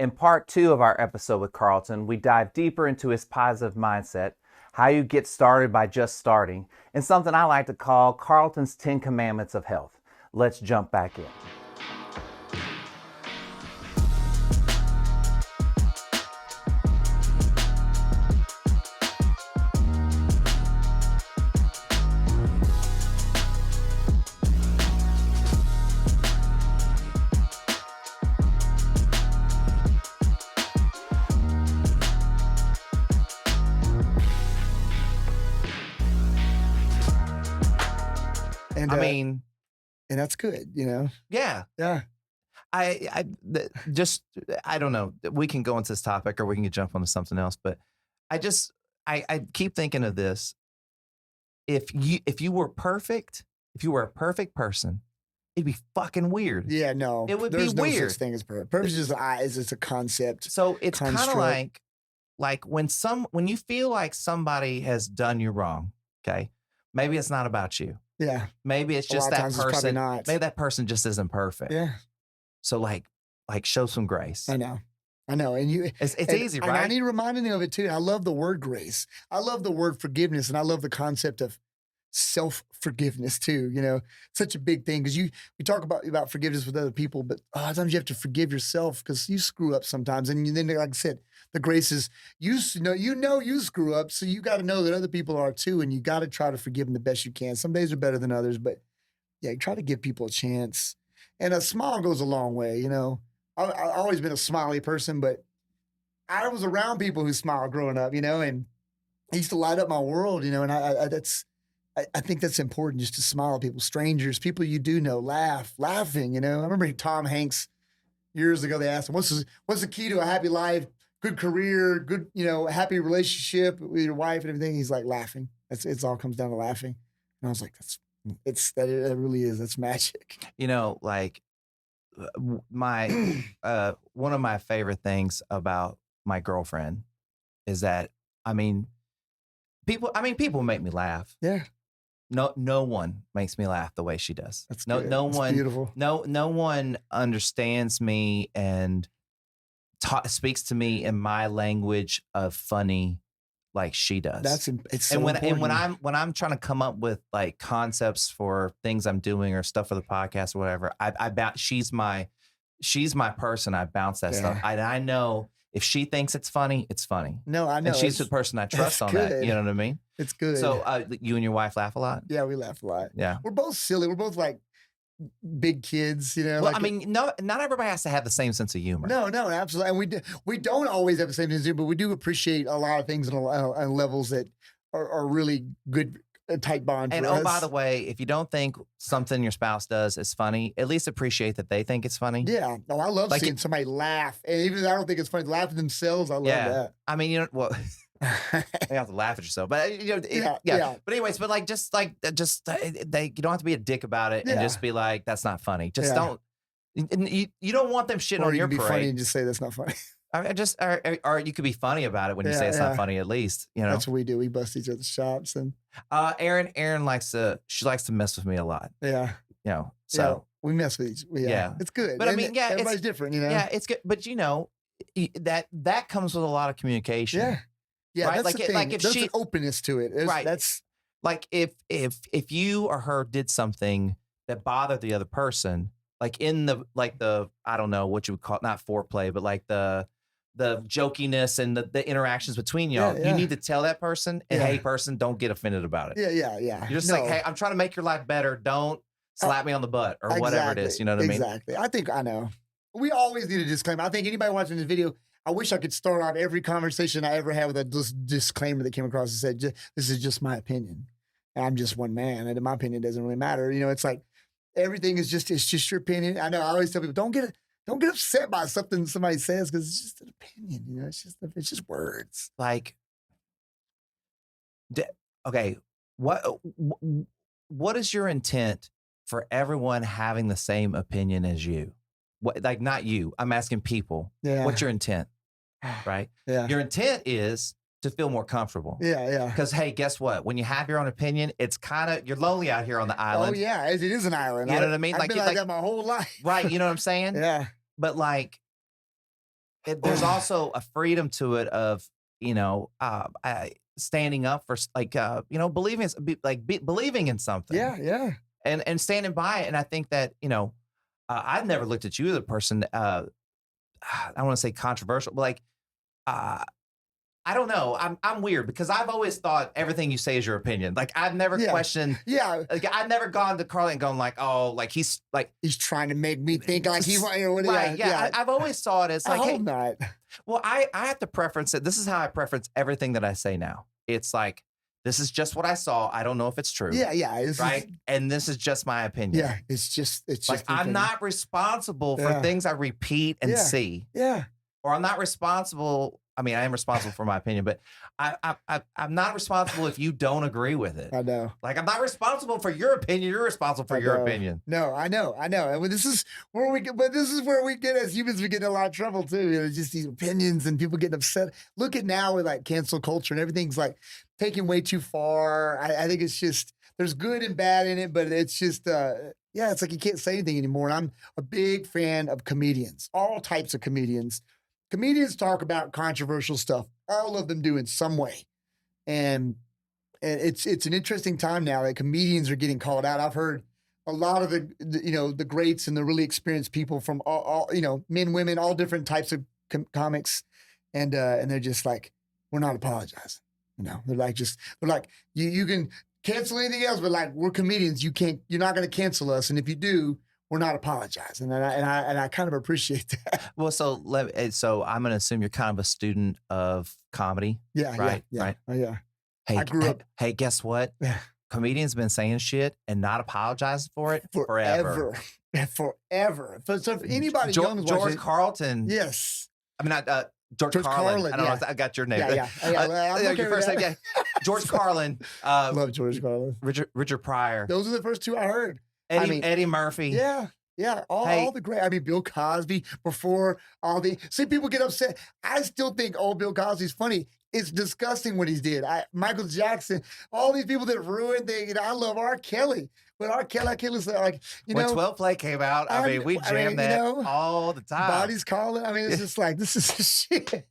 In part two of our episode with Carlton, we dive deeper into his positive mindset, how you get started by just starting, and something I like to call Carlton's 10 Commandments of Health. Let's jump back in. And I mean, and that's good, you know? yeah. Yeah. I don't know. We can go into this topic or we can jump onto something else, but I keep thinking of this. If you were perfect, if you were a perfect person, it'd be fucking weird. Yeah, no. It would There's be no weird. such thing as perfect. Perfect is just a concept. So it's kind of construct. like when you feel like somebody has done you wrong, okay? Maybe it's not about you. Yeah. Maybe it's A lot just of that times it's probably person. not. Maybe that person just isn't perfect. Yeah. So like show some grace. I know. And It's easy, and I right? need reminding of it too. I love the word grace. I love the word forgiveness, and I love the concept of self-forgiveness too. You know, such a big thing because we talk about forgiveness with other people, but a lot of times you have to forgive yourself because you screw up sometimes. And then, like I said, the grace is you know you screw up, so you got to know that other people are too, and you got to try to forgive them the best you can. Some days are better than others, but yeah, try to give people a chance. And a smile goes a long way. You know, I've always been a smiley person, but I was around people who smiled growing up. You know, and it used to light up my world. You know, and I think that's important, just to smile at people, strangers, people you do know, laughing, you know. I remember Tom Hanks years ago, they asked him, what's the key to a happy life, good career, good, you know, happy relationship with your wife and everything? He's like, laughing. It's all comes down to laughing. And I was like, that really is, that's magic. You know, like my one of my favorite things about my girlfriend is that people make me laugh. Yeah. No one makes me laugh the way she does. That's no good. no That's one beautiful. no one understands me and speaks to me in my language of funny like she does. It's so important. And when I'm trying to come up with like concepts for things I'm doing or stuff for the podcast or whatever, she's my person. I bounce that stuff. I know if she thinks it's funny, it's funny. No, I know. And she's the person I trust on good. that. You know what I mean? It's good. So you and your wife laugh a lot? Yeah, we laugh a lot. Yeah. We're both silly. We're both like big kids, you know. Well, like not everybody has to have the same sense of humor. No, absolutely. And we don't always have the same sense of humor, but we do appreciate a lot of things on levels that are really good, tight bond for and us. oh, by the way, if you don't think something your spouse does is funny, at least appreciate that they think it's funny. Yeah. No, I love seeing somebody laugh. And even if I don't think it's funny, laugh at themselves, I love that. I mean, you know, well, you have to laugh at yourself, but you know, yeah. But anyways, but like, you don't have to be a dick about it and just be like, that's not funny. Just don't. You don't want them shitting on your parade. Or you can be funny and just say that's not funny. Or you could be funny about it when you say it's not funny. At least you know that's what we do. We bust each other's chops and. Erin likes to mess with me a lot. Yeah. You know, so we mess with each. Yeah. It's good. But I mean, yeah, everybody's different. You know. Yeah, it's good. But you know, that comes with a lot of communication. Yeah. Yeah, right? that's the thing. Like if there's an openness to it. Right. That's like if you or her did something that bothered the other person, like in the I don't know what you would call it, not foreplay, but like the jokiness and the interactions between y'all, you need to tell that person, and hey, person, don't get offended about it. Yeah. You're just like, hey, I'm trying to make your life better. Don't slap me on the butt or whatever it is. You know what I mean? Exactly. I know. We always need a disclaimer. I think anybody watching this video, I wish I could start out every conversation I ever had with a disclaimer that came across and said, this is just my opinion. And I'm just one man, and my opinion doesn't really matter. You know, it's like everything is it's just your opinion. I know I always tell people, don't get upset by something somebody says because it's just an opinion. You know, it's just words. Like, okay, what is your intent for everyone having the same opinion as you? What, like, not you. I'm asking people. Yeah. What's your intent? Right? Yeah. Your intent is to feel more comfortable. Yeah. Because, hey, guess what? When you have your own opinion, it's kind of, you're lonely out here on the island. Oh, yeah. It is an island. You know what I mean? I've been like that my whole life. Right. You know what I'm saying? Yeah. But like, there's also a freedom to it of, standing up for believing, believing in something Yeah, yeah. and standing by it. And I think that, I've never looked at you as a person, I don't want to say controversial, but like, uh, I don't know. I'm weird because I've always thought everything you say is your opinion. Like I've never Yeah. questioned. Yeah. Like I've never gone to Carly and gone like, oh, like he's trying to make me think like he want or right. Yeah. I've always saw it as I like, hey, hope not. well, I have to preference it. This is how I preference everything that I say now. It's like, this is just what I saw. I don't know if it's true. Yeah, yeah. Right. And this is just my opinion. Yeah. It's just Like I'm not responsible for Yeah. things I repeat and Yeah. see. Yeah. Or I'm not responsible. I mean, I am responsible for my opinion, but I'm not responsible if you don't agree with it. I know. Like I'm not responsible for your opinion. You're responsible for I your know. opinion. No, I know. And when this is where we get, but this is where we get as humans, we get in a lot of trouble too. Just these opinions and people getting upset. Look at now with like cancel culture and everything's like taken way too far. I think it's just there's good and bad in it, but it's just it's like you can't say anything anymore. And I'm a big fan of comedians, all types of comedians. Comedians talk about controversial stuff. All of them do in some way. And it's an interesting time now that comedians are getting called out. I've heard a lot of the greats and the really experienced people from all men, women, all different types of comics, and they're just like, we're not apologizing. They're like you can cancel anything else, but like we're comedians, you're not going to cancel us, and if you do, we're not apologizing, and I kind of appreciate that. Well, so I'm going to assume you're kind of a student of comedy. Yeah, right, yeah, right. Oh, yeah. Hey, I grew up. Hey, guess what? Comedians been saying shit and not apologizing for it forever. Forever. So if anybody young is George watching, Carlton. yes. I mean, not George Carlin. I don't know. I got your name. Yeah. I'm okay your first name. Yeah. George Carlin. Love George Carlin. Richard Pryor. Those are the first two I heard. Eddie Murphy. Yeah. Yeah, all the great. I mean, Bill Cosby before all the. See, people get upset. I still think old Bill Cosby's funny. It's disgusting what he did. Michael Jackson, all these people that ruined things. I love R. Kelly, but R. Kelly was like, when 12 Play came out, I mean, we jammed that all the time. Body's calling. I mean, it's just like this is shit.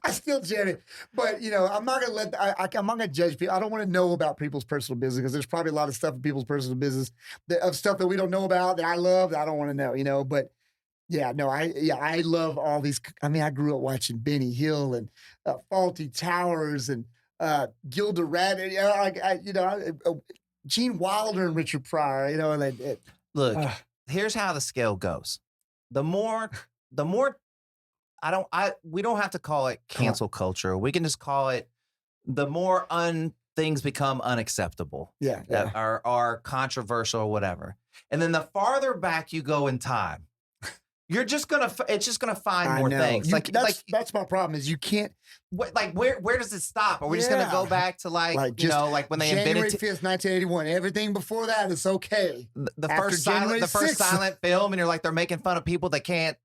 I still jam it, but I'm not gonna I'm not gonna judge people. I don't want to know about people's personal business because there's probably a lot of stuff in people's personal business of stuff that we don't know about that I love that I don't want to know. But I love all these. I mean, I grew up watching Benny Hill and Faulty Towers and Gilda Radner. Gene Wilder and Richard Pryor. Look, here's how the scale goes. The more we don't have to call it cancel culture. We can just call it the more things become unacceptable. Yeah. That are controversial or whatever. And then the farther back you go in time, it's just gonna find more things. That's my problem is you can't. Where does it stop? Are we just gonna go back to like when they January invented 5th, 1981? Everything before that is okay. The first silent film, and you're like they're making fun of people that can't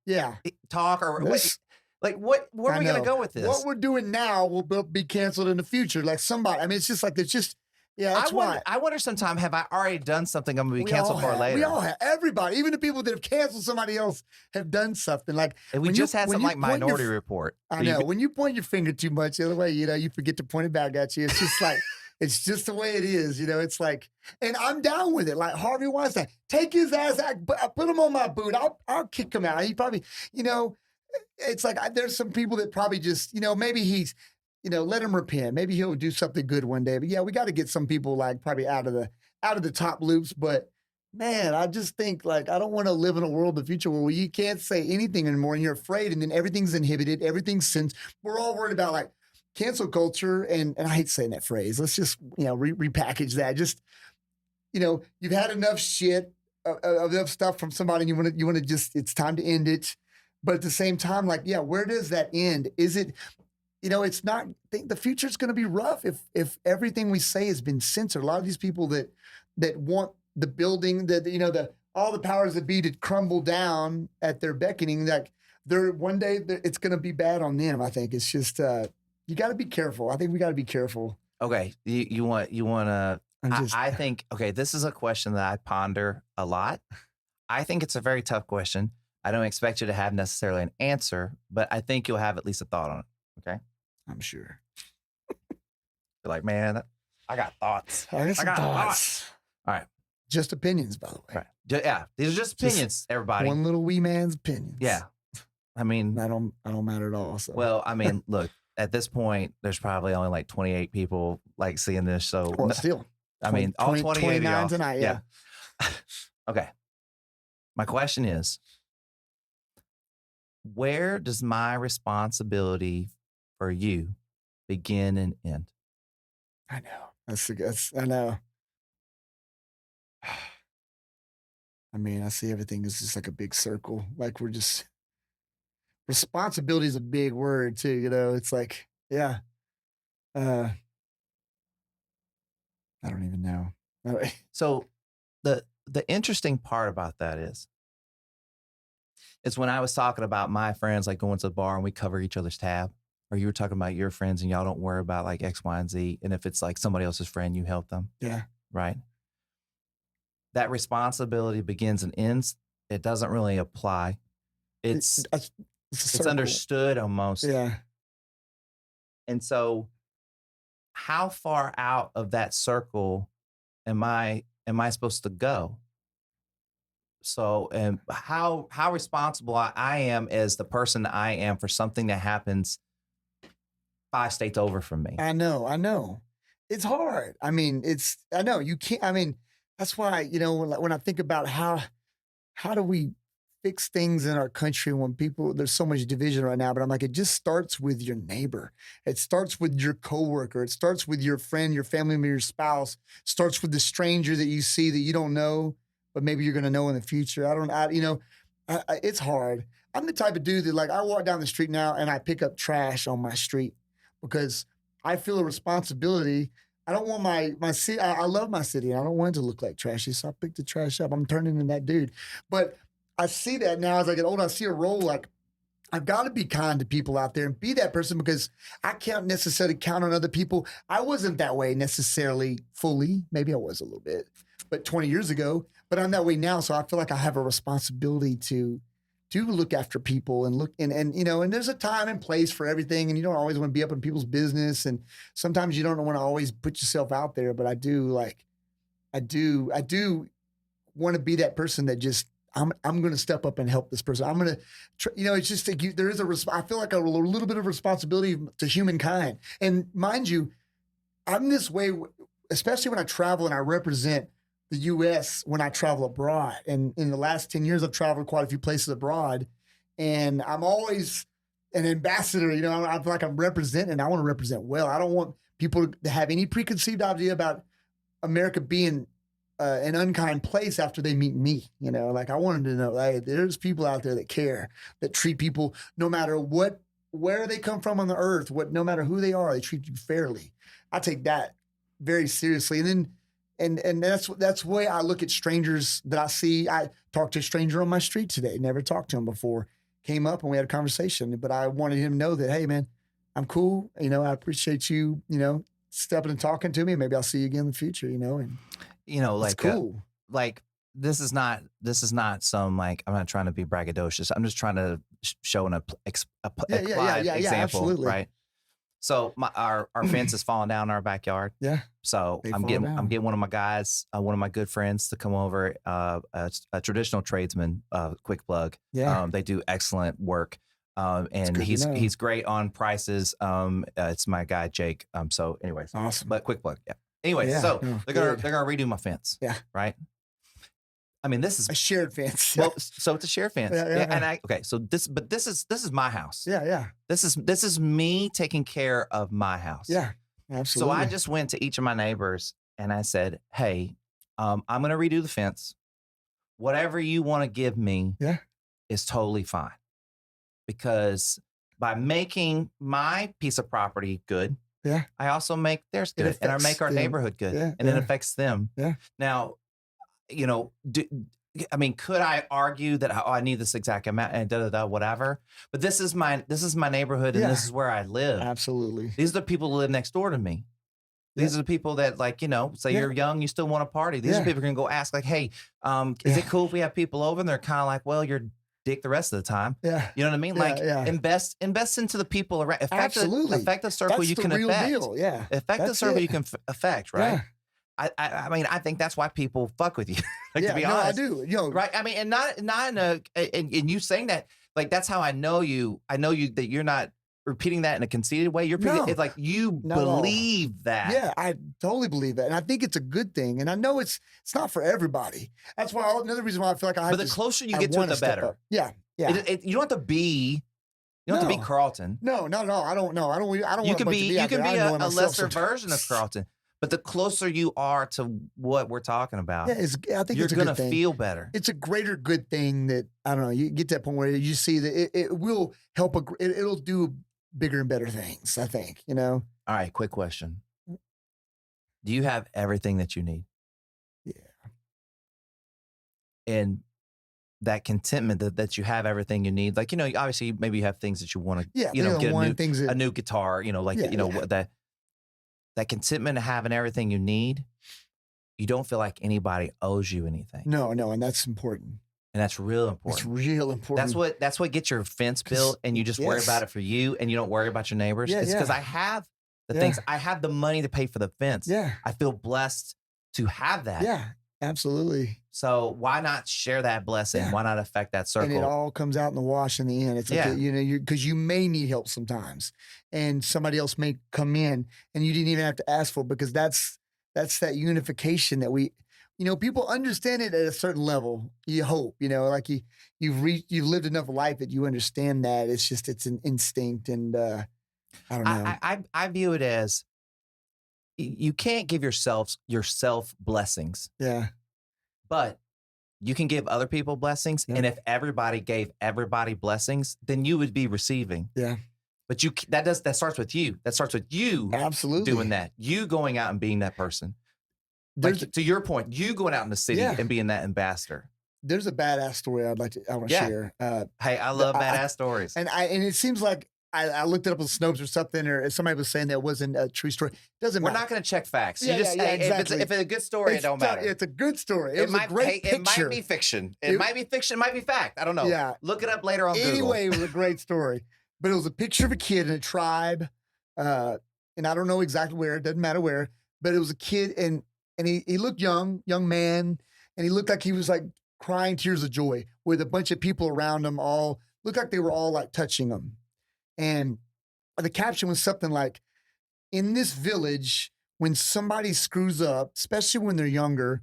talk or what are we gonna go with this? What we're doing now will be canceled in the future. Like somebody, I mean, it's just like it's just. Yeah, that's why. I wonder sometimes, have I already done something I'm going to be canceled for later? We all have. Everybody, even the people that have canceled somebody else have done something. Like and we just had something like Minority Report. I know. When you point your finger too much the other way, you forget to point it back at you. It's just like, it's just the way it is. It's like, and I'm down with it. Like Harvey Weinstein, take his ass out, put him on my boot. I'll kick him out. He probably, it's like there's some people that probably just, maybe he's, let him repent. Maybe he'll do something good one day. But yeah, we got to get some people like probably out of the top loops. But man, I just think like I don't want to live in a world in the future where you can't say anything anymore and you're afraid, and then everything's inhibited, everything's censored. We're all worried about like cancel culture, and I hate saying that phrase. Let's just repackage that. Just you've had enough shit, enough stuff from somebody, and you want to just it's time to end it. But at the same time, like where does that end? Is it? It's not. The future's going to be rough if everything we say has been censored. A lot of these people that want the building, that all the powers that be to crumble down at their beckoning, like one day it's going to be bad on them. I think it's just you got to be careful. I think we got to be careful. Okay, you want to. I think this is a question that I ponder a lot. I think it's a very tough question. I don't expect you to have necessarily an answer, but I think you'll have at least a thought on it. Okay. I'm sure. You're like, man, I got thoughts. I got some thoughts. All right. Just opinions, by the way. Right. Yeah. These are just opinions, everybody. One little wee man's opinions. Yeah. I mean, I don't matter at all. So. Well, I mean, look, at this point, there's probably only like 28 people like seeing this. So still, I mean, all 28 of y'all. Tonight, yeah. Okay. My question is, where does my responsibility for you begin and end? I know. I know. I mean, I see everything as just like a big circle. Like we're just, responsibility is a big word too. You know, it's like, yeah. I don't even know. So the interesting part about that is when I was talking about my friends, like going to the bar and we cover each other's tab, or you were talking about your friends and y'all don't worry about like X, Y, and Z. And if it's like somebody else's friend, you help them. Yeah. Right. That responsibility begins and ends. It doesn't really apply. It's understood almost. Yeah. And so how far out of that circle am I supposed to go? So, and how responsible I am as the person I am for something that happens 5 states over from me. I know. It's hard. I mean, I know you can't, I mean, that's why, you know, when I think about how do we fix things in our country when there's so much division right now, but I'm like, it just starts with your neighbor. It starts with your coworker. It starts with your friend, your family member, your spouse. It starts with the stranger that you see that you don't know, but maybe you're going to know in the future. It's hard. I'm the type of dude that like, I walk down the street now and I pick up trash on my street because I feel a responsibility. I don't want my city. I love my city. I don't want it to look like trashy. So I pick the trash up. I'm turning into that dude. But I see that now as I get older, I see a role like I've got to be kind to people out there and be that person because I can't necessarily count on other people. I wasn't that way necessarily fully. Maybe I was a little bit, but 20 years ago, but I'm that way now. So I feel like I have a responsibility to look after people and you know, and there's a time and place for everything. And you don't always want to be up in people's business. And sometimes you don't want to always put yourself out there, but I do want to be that person that just, I'm going to step up and help this person. I'm going to, you know, it's just, there is I feel like a little bit of responsibility to humankind. And mind you, I'm this way, especially when I travel and I represent the U.S. when I travel abroad. And in the last 10 years, I've traveled quite a few places abroad. And I'm always an ambassador, you know, I feel like I'm representing, I want to represent well. I don't want people to have any preconceived idea about America being an unkind place after they meet me, you know, like I want them to know, hey, there's people out there that care, that treat people no matter where they come from on the earth, no matter who they are, they treat you fairly. I take that very seriously. And then, and that's the way I look at strangers that I see. I talked to a stranger on my street today, never talked to him before, came up and we had a conversation, but I wanted him to know that, hey man, I'm cool. You know, I appreciate you, you know, stepping and talking to me. Maybe I'll see you again in the future, you know, and you know, like, cool. Like this is not some like, I'm not trying to be braggadocious. I'm just trying to show an applied example, absolutely. right? So our fence is falling down in our backyard. Yeah. So I'm getting one of my guys, one of my good friends to come over, a traditional tradesman, quick plug. Yeah. They do excellent work. And he's great on prices. It's my guy, Jake. So anyways, awesome. But quick plug. Yeah. Anyways, so they're gonna redo my fence. Yeah. Right. I mean, this is a shared fence. Well, so it's a shared fence. Yeah. And so this is my house. Yeah. This is me taking care of my house. Yeah, absolutely. So I just went to each of my neighbors and I said, hey, I'm going to redo the fence. Whatever you want to give me is totally fine. Because by making my piece of property good, I also make theirs good. And I make our neighborhood good. And it affects them. Yeah. Now, you know, could I argue that I need this exact amount and whatever? But this is my neighborhood and this is where I live. Absolutely. These are the people who live next door to me. These are the people that, like, you know, say you're young, you still want to party. These are people who can go ask, like, hey, is it cool if we have people over? And they're kind of like, well, your dick the rest of the time. Yeah. You know what I mean? Yeah, Like yeah. invest into the people around. Absolutely. Affect the circle That's you the can real affect. deal. Yeah. Affect the That's circle it. you can affect, right? Yeah. I mean, I think that's why people fuck with you. Like, Yeah, to be no, honest, I do. You know, right? I mean, and not in a and you saying that, like, that's how I know you. I know you that you're not repeating that in a conceited way. You're No, it's like you not at all. believe that. Yeah, I totally believe that, and I think it's a good thing. And I know it's not for everybody. That's why another reason why I feel like I have But the to, closer you I get to it, wanna the step better. up. Yeah, yeah. You don't have to be. You don't have to be No. Carlton. No, I don't know. I don't You want a can bunch be of me you out can there. be I know a it myself lesser sometimes. version of Carlton. But the closer you are to what we're talking about, Yeah, I think you're it's a gonna good thing. feel better. It's a greater good thing that, I don't know, you get to that point where you see that it will help, it'll do bigger and better things, I think, you know? All right, quick question. Do you have everything that you need? Yeah. And that contentment that you have everything you need, like, you know, obviously maybe you have things that you want to, Yeah, you know, get things that, a new guitar, you know, like, Yeah, you know, yeah. that contentment of having everything you need, you don't feel like anybody owes you anything. no, and that's important. And that's real It's important. real important. That's what gets your fence built, and you just worry about it for you, and you don't worry about your neighbors. Yeah, It's because yeah. I have the Yeah. things. I have the money to pay for the fence. Yeah, I feel blessed to have that. yeah, absolutely. So why not share that blessing? Yeah. Why not affect that circle? And it all comes out in the wash in the end. It's like, Yeah. you know, because you may need help sometimes, and somebody else may come in, and you didn't even have to ask for it, because that's that unification that we, you know, people understand it at a certain level. You hope, you know, like you've lived enough life that you understand that it's an instinct, and I don't know. I view it as you can't give yourself blessings, Yeah, but you can give other people blessings. Yeah. And if everybody gave everybody blessings, then you would be receiving. yeah, But that starts with you. That starts with you absolutely. doing that. You going out and being that person. There's Like, to your point, you going out in the city Yeah. and being that ambassador. there's a badass story I want to Yeah. share. Hey, I love I- badass stories. And it seems like I looked it up on Snopes or something, or somebody was saying that wasn't a true story. Doesn't We're matter. not going to check facts. Yeah, You just yeah, hey, exactly. if it's a good story, it don't matter. It's a good story. It was a great It might picture. be fiction. It It- might be fiction. It might be fact. I don't know. Yeah. Look it up later on Google. Anyway, it was a great story. But it was a picture of a kid in a tribe, and I don't know exactly where. It doesn't matter where. But it was a kid, and he looked young man, and he looked like he was like crying tears of joy with a bunch of people around him. All looked like they were all like touching him, and the caption was something like, "In this village, when somebody screws up, especially when they're younger,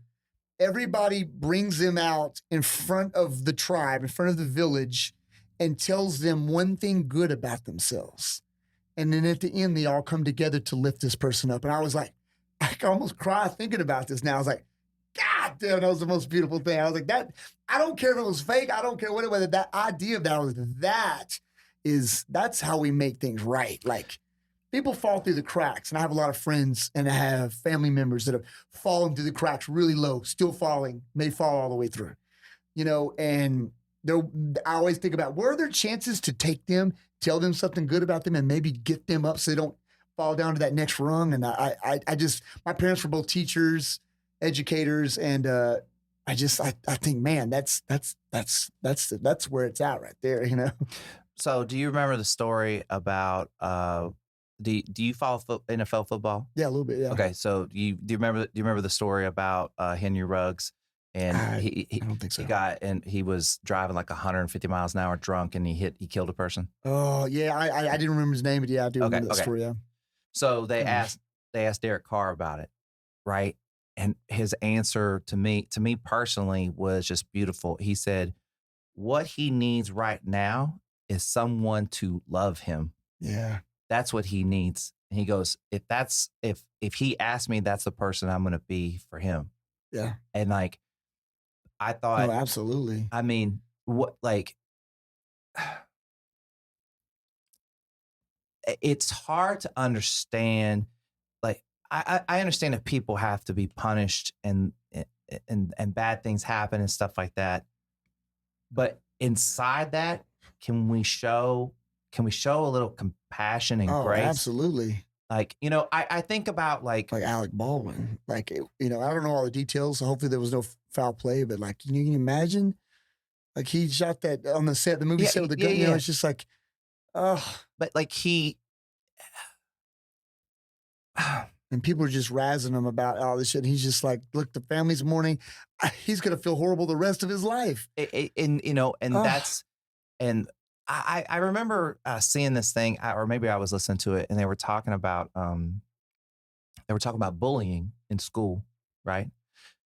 everybody brings them out in front of the tribe, in front of the village, and tells them one thing good about themselves. And then at the end, they all come together to lift this person up." And I was like, I can almost cry thinking about this now. I was like, God damn, that was the most beautiful thing. I was like, that, I don't care if it was fake. I don't care whether that idea of that was that's how we make things right. Like, people fall through the cracks. And I have a lot of friends and I have family members that have fallen through the cracks really low, still falling, may fall all the way through, you know, and I always think about, were there chances to take them, tell them something good about them, and maybe get them up so they don't fall down to that next rung? And I just, my parents were both teachers, educators, and I think, man, that's where it's at right there, you know? So, do you remember the story about? Do you follow NFL football? Yeah, a little bit. Yeah. Okay, so do you remember the story about Henry Ruggs? And I don't think so. He was driving like 150 miles an hour drunk, and he killed a person. Oh yeah, I didn't remember his name, but yeah, I do remember that story. Yeah. So they asked Derek Carr about it, right? And his answer to me personally was just beautiful. He said, "What he needs right now is someone to love him. Yeah. That's what he needs." And he goes, if he asked me, that's the person I'm going to be for him." Yeah. And like, I thought, Oh, absolutely. I mean, what, like, it's hard to understand. Like, I understand that people have to be punished and bad things happen and stuff like that. But inside that, can we show a little compassion and grace? Absolutely. Like, you know, I think about like Alec Baldwin. Like, you know, I don't know all the details, so hopefully there was no foul play, but like, can you imagine Like he shot that on the set, the movie Yeah, set with the yeah, gun. You know, yeah. it's just like, oh. But like And people are just razzing him about all this shit. And he's just like, look, the family's mourning. He's gonna feel horrible the rest of his life. and you know, and Oh, that's and I remember seeing this thing, or maybe I was listening to it, and they were talking about bullying in school, right?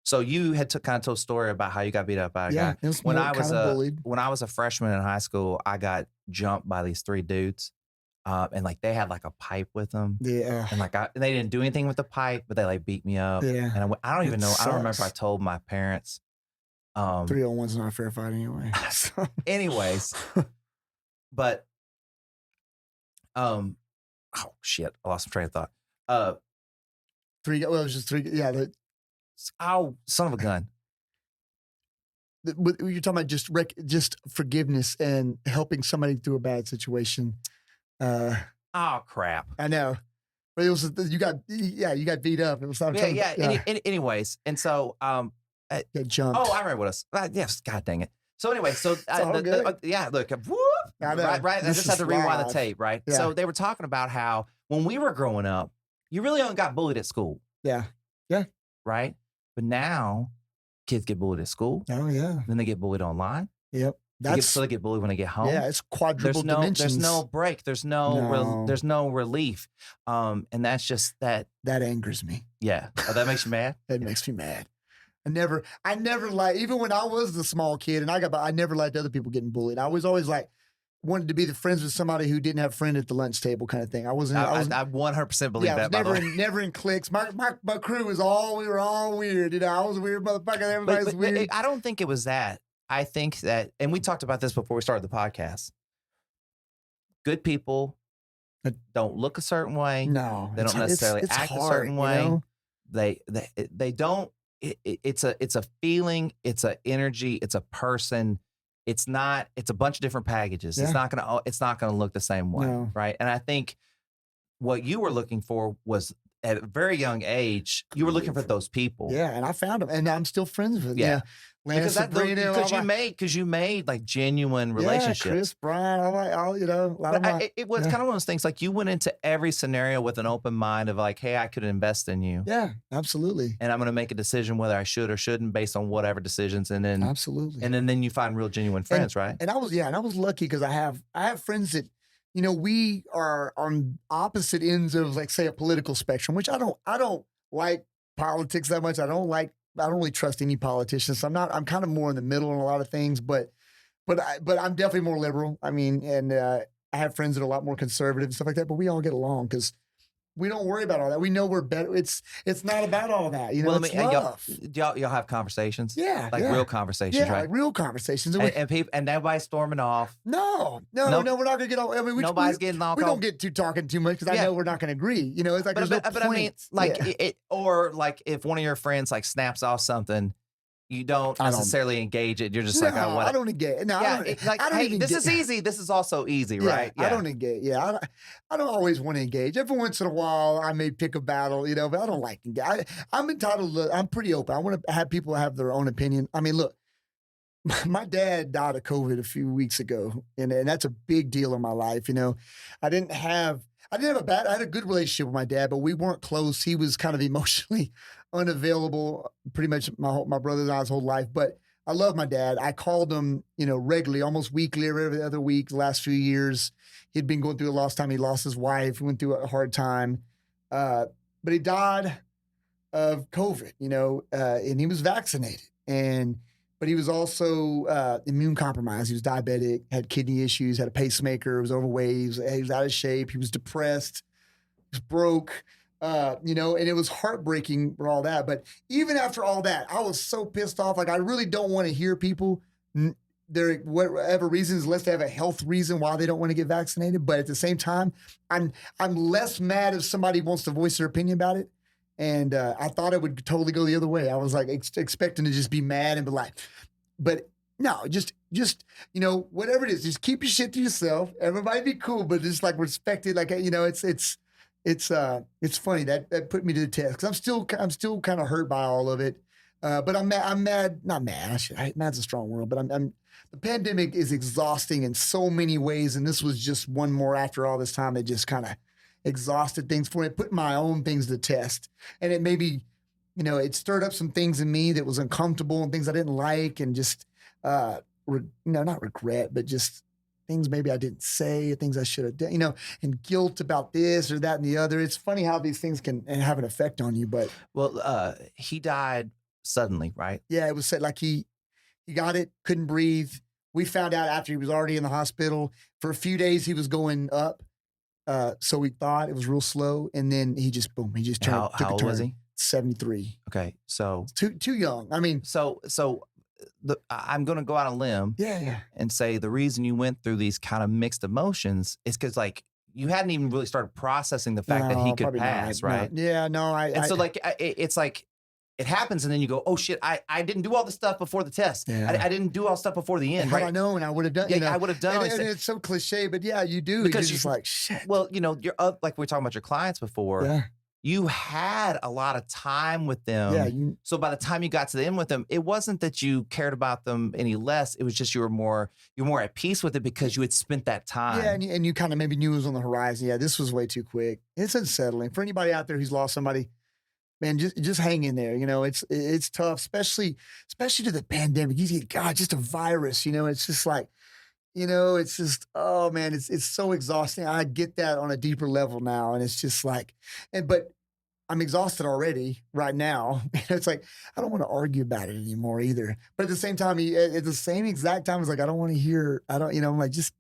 So you had to kind of told a story about how you got beat up by a yeah, guy. it was more kind of bullied. When I was a freshman in high school, I got jumped by these three dudes, and like they had like a pipe with them, Yeah, and and they didn't do anything with the pipe, but they like beat me up, yeah. and I don't It even know. I don't remember. I sucks. told my parents. Um, 3-on-1's not a fair fight anyway. So, anyways, but oh shit, I lost my train of thought. well, it was just three. Yeah, Oh, son of a gun. what you're talking about just forgiveness and helping somebody through a bad situation. Oh crap. I know, but it was you got beat up. It was I'm Yeah, talking yeah. about, Anyways, and so got jumped. oh, I remember what else. Yes, god dang it. So anyway, so all good. yeah, look, whoop, I know. right. I This just had is to rewind the live. tape, right? Yeah. So they were talking about how when we were growing up, you really only got bullied at school, Yeah. right? But now kids get bullied at school, Oh yeah. then they get bullied online. Yep. So they get bullied when they get home. Yeah. It's quadruple dimensions. There's no break. There's No. there's no relief. And that's just that. That angers me. Yeah. Oh, that makes you mad. That makes me mad. I never like, even when I was the small kid and I never liked other people getting bullied. I was always like, wanted to be the friends with somebody who didn't have a friend at the lunch table kind of thing. I wasn't. I 100% believe I was that. By the way. never in cliques. My crew was we were all weird. You know, I was a weird motherfucker. Everybody was weird. I don't think it was that. I think that, and we talked about this before we started the podcast. Good people don't look a certain way. No, They don't necessarily it's act hard, a certain way. You know? They don't. It's a feeling. It's an energy. It's a person. It's not. It's a bunch of different packages. Yeah. It's not gonna look the same way, No. right? And I think what you were looking for was at a very young age. You were looking for those people. Yeah, and I found them, and I'm still friends with them. Yeah. Yeah. Lana Sabrina, Because you made like genuine relationships. Yeah, Chris Bryant, all you know, a lot of my, It was kind of one of those things like you went into every scenario with an open mind of like, hey, I could invest in you. yeah, absolutely, And I'm going to make a decision whether I should or shouldn't based on whatever decisions. And then, absolutely. then you find real genuine friends, right? And I was lucky because I have friends that, you know, we are on opposite ends of, like, say, a political spectrum, which I don't like politics that much. I don't really trust any politicians. So I'm kind of more in the middle on a lot of things, but I'm definitely more liberal. I mean, and I have friends that are a lot more conservative and stuff like that, but we all get along because we don't worry about all that. We know we're better. It's not about all that. You know, Well, it's love. y'all have conversations? Yeah. Like yeah. real conversations, Yeah, right? like real conversations. And people, and nobody's storming off. No, we're not going to get all. I mean, Nobody's getting all. we don't get talking too much because I Yeah. know we're not going to agree. You know, it's like there's no but I mean, point. like Yeah. or like if one of your friends like snaps off something, you don't necessarily engage it. You're just like, oh, what? I don't engage. No, Yeah, I don't hey, even this is easy. This is also easy, Yeah, right? I don't engage. Yeah, I don't always want to engage. Every once in a while, I may pick a battle, you know, but I don't like engage. I'm entitled to. I'm pretty open. I want to have people have their own opinion. I mean, look, my dad died of COVID a few weeks ago, and that's a big deal in my life. You know, I had a good relationship with my dad, but we weren't close. He was kind of emotionally unavailable pretty much my brother and I's whole life. But I love my dad. I called him, you know, regularly, almost weekly, every other week, the last few years. He'd been going through a lost time. He lost his wife. He went through a hard time. But he died of COVID, you know, and he was vaccinated. But he was also immune compromised. He was diabetic, had kidney issues, had a pacemaker, was overweight, he was out of shape, he was depressed, he was broke, you know, and it was heartbreaking for all that. But even after all that, I was so pissed off. Like, I really don't want to hear people, whatever reasons, unless they have a health reason why they don't want to get vaccinated. But at the same time, I'm less mad if somebody wants to voice their opinion about it. And I thought it would totally go the other way. I was like expecting to just be mad and be like, but no, just you know, whatever it is, just keep your shit to yourself. Everybody be cool, but just like respect it. Like, you know, it's funny that put me to the test because I'm still kind of hurt by all of it. But I'm mad, not mad. Mad's a strong word, but the pandemic is exhausting in so many ways. And this was just one more after all this time. It just kind of exhausted things for me. It put my own things to the test. And it maybe, it stirred up some things in me that was uncomfortable and things I didn't like and just, not regret, but just things maybe I didn't say, things I should have done, and guilt about this or that and the other. It's funny how these things can have an effect on you, but. Well, he died suddenly, right? Yeah, it was said like he got it, couldn't breathe. We found out after he was already in the hospital. For a few days, he was going up. So we thought it was real slow. And then he just, boom, he just turned. How old was he? 73. Okay. So too young. I mean, I'm going to go out on a limb and say the reason you went through these kind of mixed emotions is because like you hadn't even really started processing the fact that he could pass, right? No. Yeah, no. It's like it happens and then you go, oh shit, I didn't do all the stuff before the test. Yeah. I didn't do all the stuff before the end, Had right? I known, I would have done. Yeah, I would have done. And it's so cliche, but yeah, you do because you're just like shit. Well, you're up, like we were talking about your clients before. Yeah. You had a lot of time with them. Yeah. So by the time you got to the end with them, it wasn't that you cared about them any less. It was just you were more at peace with it because you had spent that time. Yeah, and you kind of maybe knew it was on the horizon. Yeah, this was way too quick. It's unsettling for anybody out there who's lost somebody. Man, just hang in there. It's tough, especially to the pandemic. You get God, just a virus. It's just like, it's just, oh man, it's so exhausting. I get that on a deeper level now, and it's just like, but I'm exhausted already right now. It's like I don't want to argue about it anymore either. But at the same time, at the same exact time, it's like I don't want to hear. I'm like just,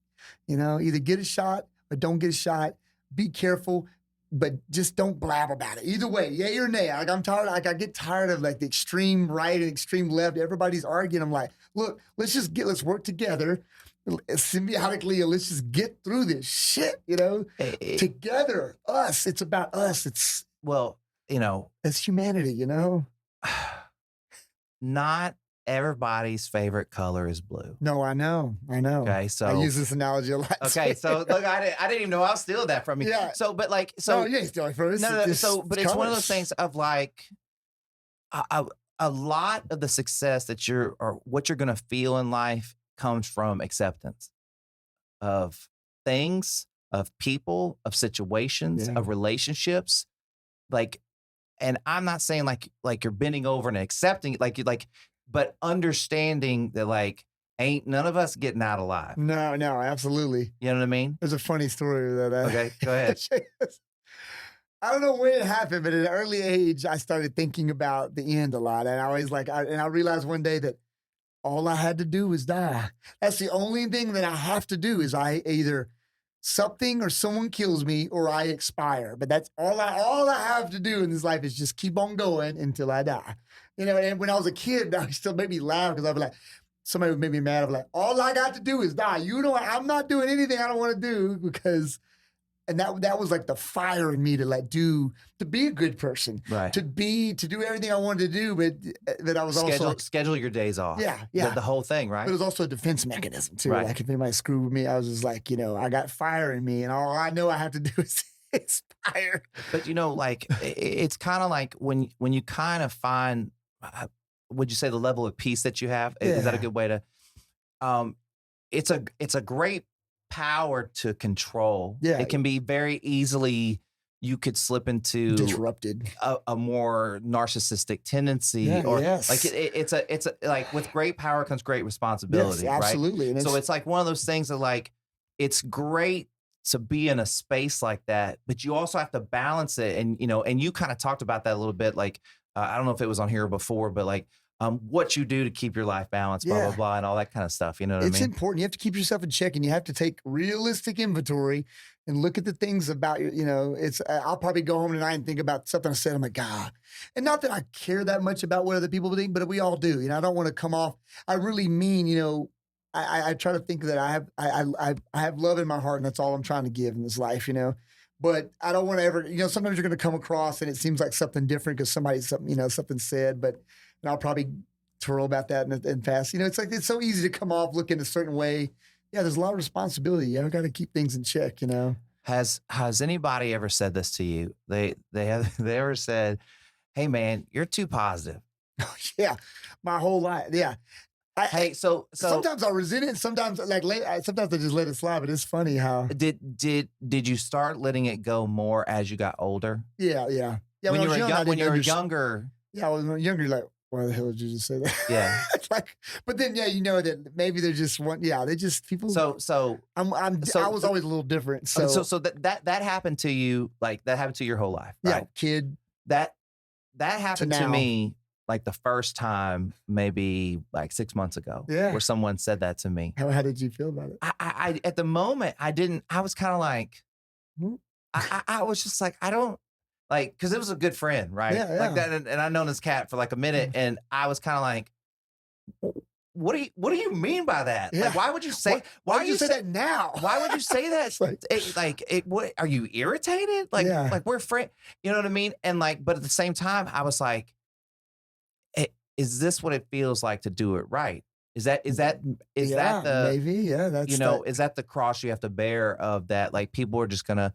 either get a shot or don't get a shot. Be careful. But just don't blab about it. Either way, yay or nay. Like I'm tired. Like I get tired of like the extreme right and extreme left. Everybody's arguing. I'm like, look, let's work together symbiotically, and let's just get through this shit. Together, us. It's about us. It's it's humanity. Not everybody's favorite color is blue. No, I know. Okay, so I use this analogy a lot. Okay, so look, I didn't even know I was stealing that from you. Yeah. So, but like, no, yeah, stealing from us. No. So, but it's one of those things of like, a lot of the success that what you're gonna feel in life comes from acceptance of things, of people, of situations, of relationships, like. And I'm not saying like you're bending over and accepting it, but understanding that like ain't none of us getting out alive. No, absolutely. You know what I mean? There's a funny story that okay, go ahead. I don't know when it happened, but at an early age, I started thinking about the end a lot. And I always I realized one day that all I had to do was die. That's the only thing that I have to do is I either something or someone kills me or I expire. But that's all I have to do in this life is just keep on going until I die. And when I was a kid, that still made me laugh because I'd be like, somebody would make me mad. I'd be like, all I got to do is die. I'm not doing anything I don't want to do because, and that was like the fire in me to be a good person, right? To do everything I wanted to do, but I was schedule your days off. Yeah. The whole thing, right? But it was also a defense mechanism too. Right. Like if anybody screwed with me, I was just like, I got fire in me, and all I know I have to do is expire. But it's kind of like when you kind of find, would you say the level of peace that you have? Is that a good way to? It's a great power to control. Yeah, it can be very easily. You could slip into disrupted a more narcissistic tendency, it's like with great power comes great responsibility. Yes, absolutely. Right? So it's like one of those things that like it's great to be in a space like that, but you also have to balance it. And you kind of talked about that a little bit. Like I don't know if it was on here before, but like what you do to keep your life balanced, blah, blah, blah, and all that kind of stuff. You know what I mean? It's important. You have to keep yourself in check and you have to take realistic inventory and look at the things about you. I'll probably go home tonight and think about something I said. I'm like, God. And not that I care that much about what other people think, but we all do. I don't want to come off. I really mean, I try to think that I have love in my heart and that's all I'm trying to give in this life, But I don't want to ever, sometimes you're going to come across and it seems like something different because something said, but and I'll probably twirl about that and pass. It's like, it's so easy to come off looking a certain way. Yeah, there's a lot of responsibility. You got to keep things in check, Has anybody ever said this to you? They ever said, hey man, you're too positive. Yeah, my whole life. Yeah. Hey, so Sometimes I resent it. Sometimes sometimes I just let it slide. But it's funny how. did you start letting it go more as you got older? Yeah, yeah, yeah. When When I you was were young, I when didn't you were understand. younger, Yeah, I was younger. Like, why the hell did you just say that? yeah. It's like, but then yeah, you know that maybe they're just one. Yeah, they just people. So so I so was so always a little different. okay, so So so that happened to you, like, that happened to your whole life, yeah, right? kid That that to happened to now. me, like, the first time maybe, like, 6 months ago, Yeah. where someone said that to me. How did you feel about it? I at the moment, I didn't I was kinda like Mhm. I was just like, I don't like, because it was a good friend, right? Yeah, Like yeah. that, and I've known this cat for, like, a minute, and I was kinda like, "W what do you mean by that? Like, Yeah. why would you say Why why are did you you say say that now? why would you say that? It's like, What are you irritated? yeah, We're friends, you know what I mean? And like, but at the same time, I was like, Is this what it feels like to do it right? Is that is that is that yeah, the maybe. Yeah, that's that. is that the cross you have to bear of that? Like, people are just gonna,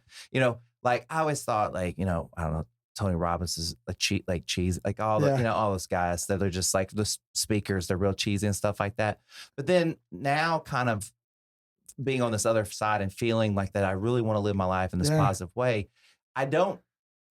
like, I always thought, like, I don't know, Tony Robbins is a cheese, like all the, Yeah, all those guys that are just like the speakers, they're real cheesy and stuff like that. But then now, kind of being on this other side and feeling like that I really want to live my life in this yeah, positive way, I don't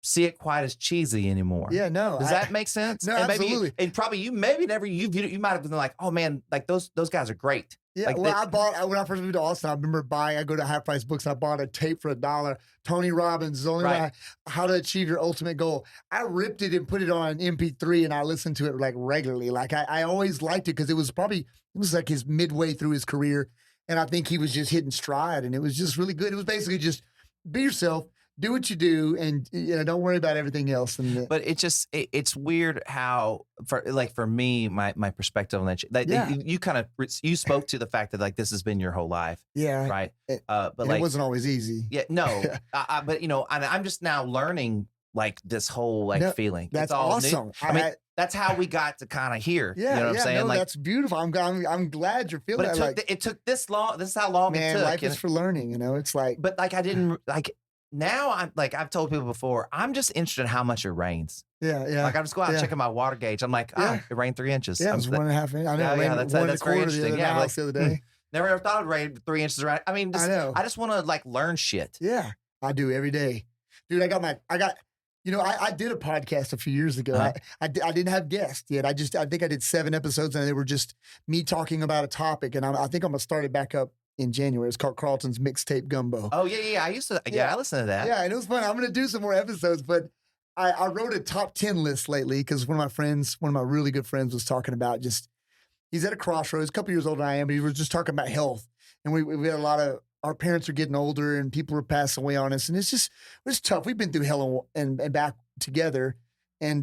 see it quite as cheesy anymore. yeah. No, Does that make sense? no, And maybe absolutely. and probably you maybe never you viewed it, you might have been like, oh man, like those guys are great. Yeah, Like well, that. when I first moved to Austin, I remember I go to Half Price Books, and I bought a tape for $1. Tony Robbins, the only Right. way, how to achieve your ultimate goal. I ripped it and put it on MP3, and I listened to it like regularly. Like I always liked it because it was like his midway through his career, and I think he was just hitting stride, and it was just really good. It was basically just be yourself, do what you do, and don't worry about everything else. And But it's weird how, for me, my perspective on that yeah, you kind of you spoke to the fact that, like, this has been your whole life, yeah, right? But and it like, wasn't always easy. yeah, no, but I'm just now learning, like, this whole, like, No, feeling. It's that's all new. awesome. I mean, that's how we got to kind of here. You Yeah, know what I'm yeah, saying? no, Like, that's beautiful. I'm glad you're feeling but that. Like, it took this long. This is how long it man, took. life is for learning. It's like, But like, I didn't like. Now I'm like, I've told people before, I'm just interested in how much it rains. yeah, yeah, Like, I just go out yeah, checking my water gauge. I'm like, yeah, it rained 3 inches. yeah. It was 1.5 inches. I know Yeah, it yeah, rained that's one and a that's very quarter the interesting. other Yeah, house the other day. never ever thought it rained 3 inches around. I mean, I know. I just want to, like, learn shit. Yeah, I do every day, dude. I did a podcast a few years ago. Uh-huh. I didn't have guests yet. I think I did 7 episodes, and they were just me talking about a topic. And I think I'm gonna start it back up in January. It's called Carlton's Mixtape Gumbo. Oh yeah, yeah. I used to. Yeah, Yeah. I listened to that. Yeah, and it was fun. I'm gonna do some more episodes, but I wrote a top 10 list lately because one of my really good friends was talking about he's at a crossroads, a couple years older than I am, but he was just talking about health. And we had a lot of our parents are getting older and people are passing away on us. And it's tough. We've been through hell and back together. And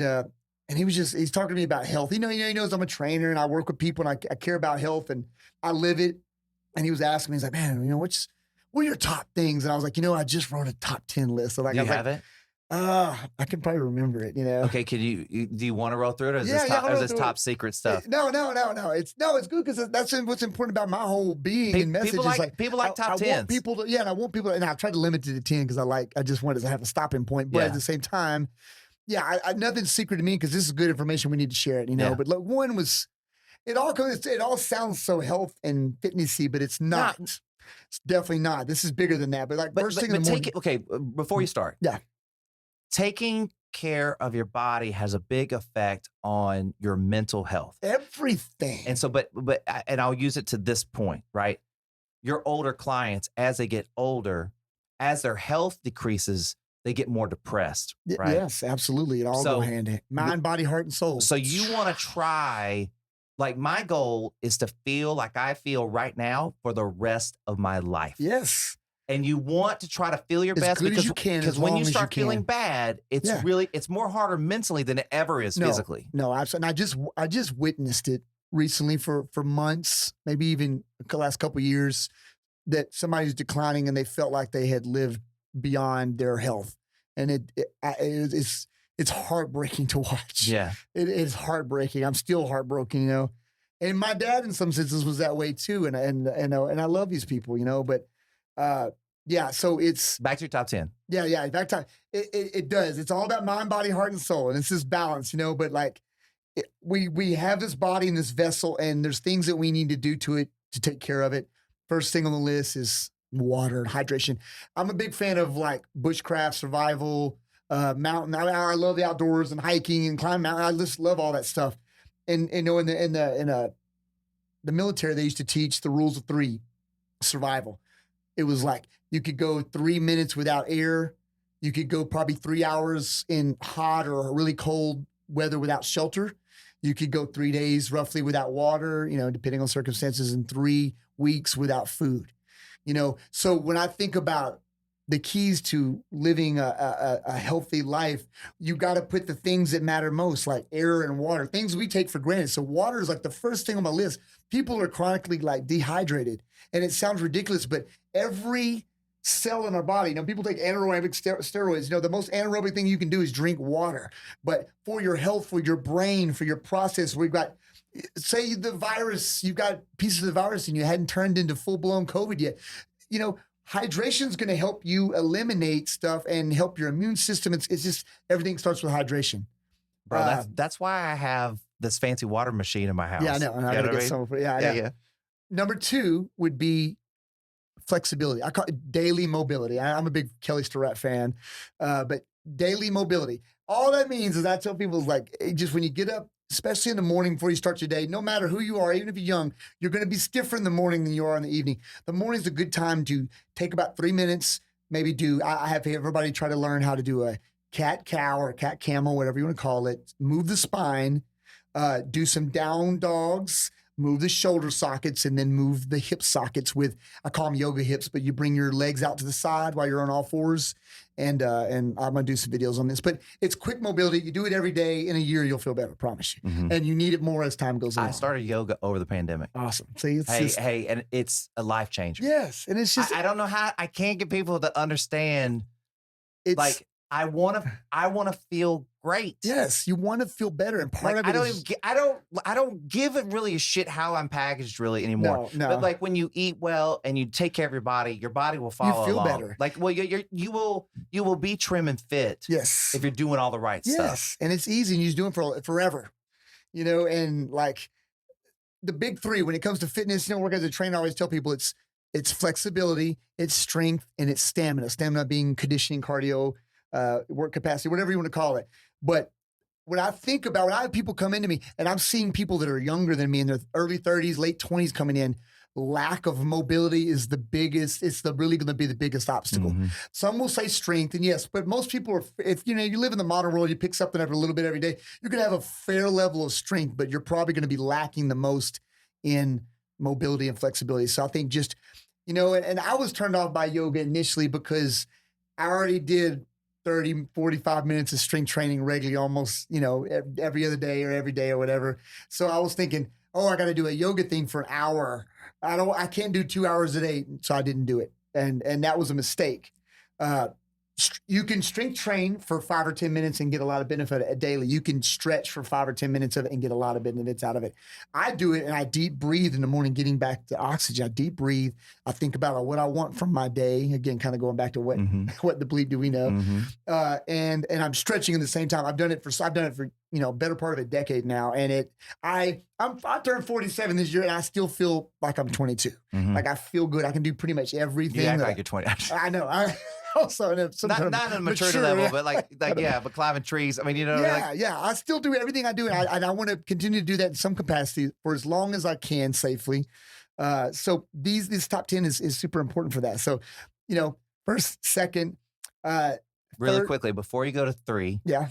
he's talking to me about health. He knows I'm a trainer and I work with people and I care about health and I live it. And he was asking me, he's like, man, what are your top things? And I was like, I just wrote a top 10 list. So like, Do I you was have like, it? I can probably remember it, Okay. Can do you want to roll through it, or is Yeah, this yeah, top, I'll or is roll this through top it. secret stuff? No. It's good because that's what's important about my whole being and message. People is like people like top I want tens. people to, yeah, and I want people to, and I've tried to limit it to 10 because I just wanted to have a stopping point. But Yeah. at the same time, yeah, nothing's secret to me because this is good information. We need to share it, Yeah. But look, one was, it all sounds so health and fitnessy, but it's not. It's definitely not. This is bigger than that. But like first thing in the morning. take it. Okay, before you start. Yeah. Taking care of your body has a big effect on your mental health. Everything. And so, and I'll use it to this point, right? Your older clients, as they get older, as their health decreases, they get more depressed, right? Yes, absolutely. It all go hand in hand. Mind, body, heart, and soul. So you want to try, like, my goal is to feel like I feel right now for the rest of my life. Yes. And you want to try to feel your As best good as because you can, as when long you as you start feeling can. bad, it's Yeah. it's more harder mentally than it ever is physically. No, absolutely. And I just witnessed it recently for months, maybe even the last couple of years, that somebody's declining and they felt like they had lived beyond their health, and it's heartbreaking to watch. Yeah. It is heartbreaking. I'm still heartbroken, And my dad, in some senses, was that way too. And I love these people, but yeah. So it's Back to your top 10. yeah. In fact, it does. It's all about mind, body, heart, and soul, and it's this balance, But like we have this body in this vessel, and there's things that we need to do to it to take care of it. First thing on the list is water and hydration. I'm a big fan of like bushcraft, survival, mountain. I love the outdoors and hiking and climbing mountain. I just love all that stuff. And you know, in the military, they used to teach the rules of three survival. It was like you could go 3 minutes without air. You could go probably 3 hours in hot or really cold weather without shelter. You could go 3 days roughly without water, you know, depending on circumstances, and 3 weeks without food. You know, so when I think about the keys to living a healthy life, you got to put the things that matter most, like air and water, things we take for granted. So water is like the first thing on my list. People are chronically like dehydrated, and it sounds ridiculous, but every cell in our body, you know, people take anaerobic steroids. You know, the most anaerobic thing you can do is drink water. But for your health, for your brain, for your process, we've got, say the virus, you've got pieces of the virus and you hadn't turned into full-blown COVID yet. You know, hydration is going to help you eliminate stuff and help your immune system. It's just, everything starts with hydration. Bro, that's why I have this fancy water machine in my house. Yeah, I know. I gotta get some. Yeah. Number 2 would be flexibility. I call it daily mobility. I'm a big Kelly Starrett fan, but daily mobility. All that means is I tell people is like, just when you get up, especially in the morning before you start your day, no matter who you are, even if you're young, you're going to be stiffer in the morning than you are in the evening. The morning's a good time to take about 3 minutes, maybe I have everybody try to learn how to do a cat-cow or cat-camel, whatever you want to call it. Move the spine, do some down dogs, move the shoulder sockets, and then move the hip sockets with, I call them yoga hips, but you bring your legs out to the side while you're on all fours. And I'm going to do some videos on this, but it's quick mobility. You do it every day. In a year, you'll feel better, I promise you. Mm-hmm. And you need it more as time goes on. I started yoga over the pandemic. Awesome. See, hey, and it's a life changer. Yes. And it's just, I don't know how, I can't get people to understand. It's like, I want to feel great. Yes, you want to feel better, and part of it I don't give it really a shit how I'm packaged really anymore. No. But like when you eat well and you take care of your body will follow. You feel along. better. Like, well, you will be trim and fit. Yes, if you're doing all the right stuff. Yes, and it's easy, and you just do it for forever. You know, and like the big 3 when it comes to fitness, you know, work as a trainer, I always tell people it's flexibility, it's strength, and it's stamina. Stamina being conditioning, cardio, work capacity, whatever you want to call it. But when I think about, when I have people come into me, and I'm seeing people that are younger than me in their early 30s, late 20s coming in, lack of mobility is the biggest, really going to be the biggest obstacle. Mm-hmm. Some will say strength, and yes, but most people are, if you know, you live in the modern world, you pick something up a little bit every day, you're going to have a fair level of strength, but you're probably going to be lacking the most in mobility and flexibility. So I think just, you know, and I was turned off by yoga initially because I already did 30, 45 minutes of strength training regularly, almost, you know, every other day or every day or whatever. So I was thinking, oh, I got to do a yoga thing for an hour. I can't do 2 hours a day. So I didn't do it. And that was a mistake. You can strength train for 5 or 10 minutes and get a lot of benefit daily. You can stretch for 5 or 10 minutes of it and get a lot of benefits out of it. I do it and I deep breathe in the morning, getting back to oxygen. I deep breathe. I think about what I want from my day. Again, kind of going back to what the bleep do we know. Mm-hmm. And I'm stretching at the same time. I've done it for you know, better part of a decade now. And I turned 47 this year and I still feel like I'm 22. Mm-hmm. Like I feel good. I can do pretty much everything. You act like you're 20. I know. Also, not at a maturity level, but like but climbing trees. I mean, you know, I still do everything I do, and I want to continue to do that in some capacity for as long as I can safely. So these top 10 is super important for that. So, you know, first, second, really third, quickly before you go to 3. Yeah,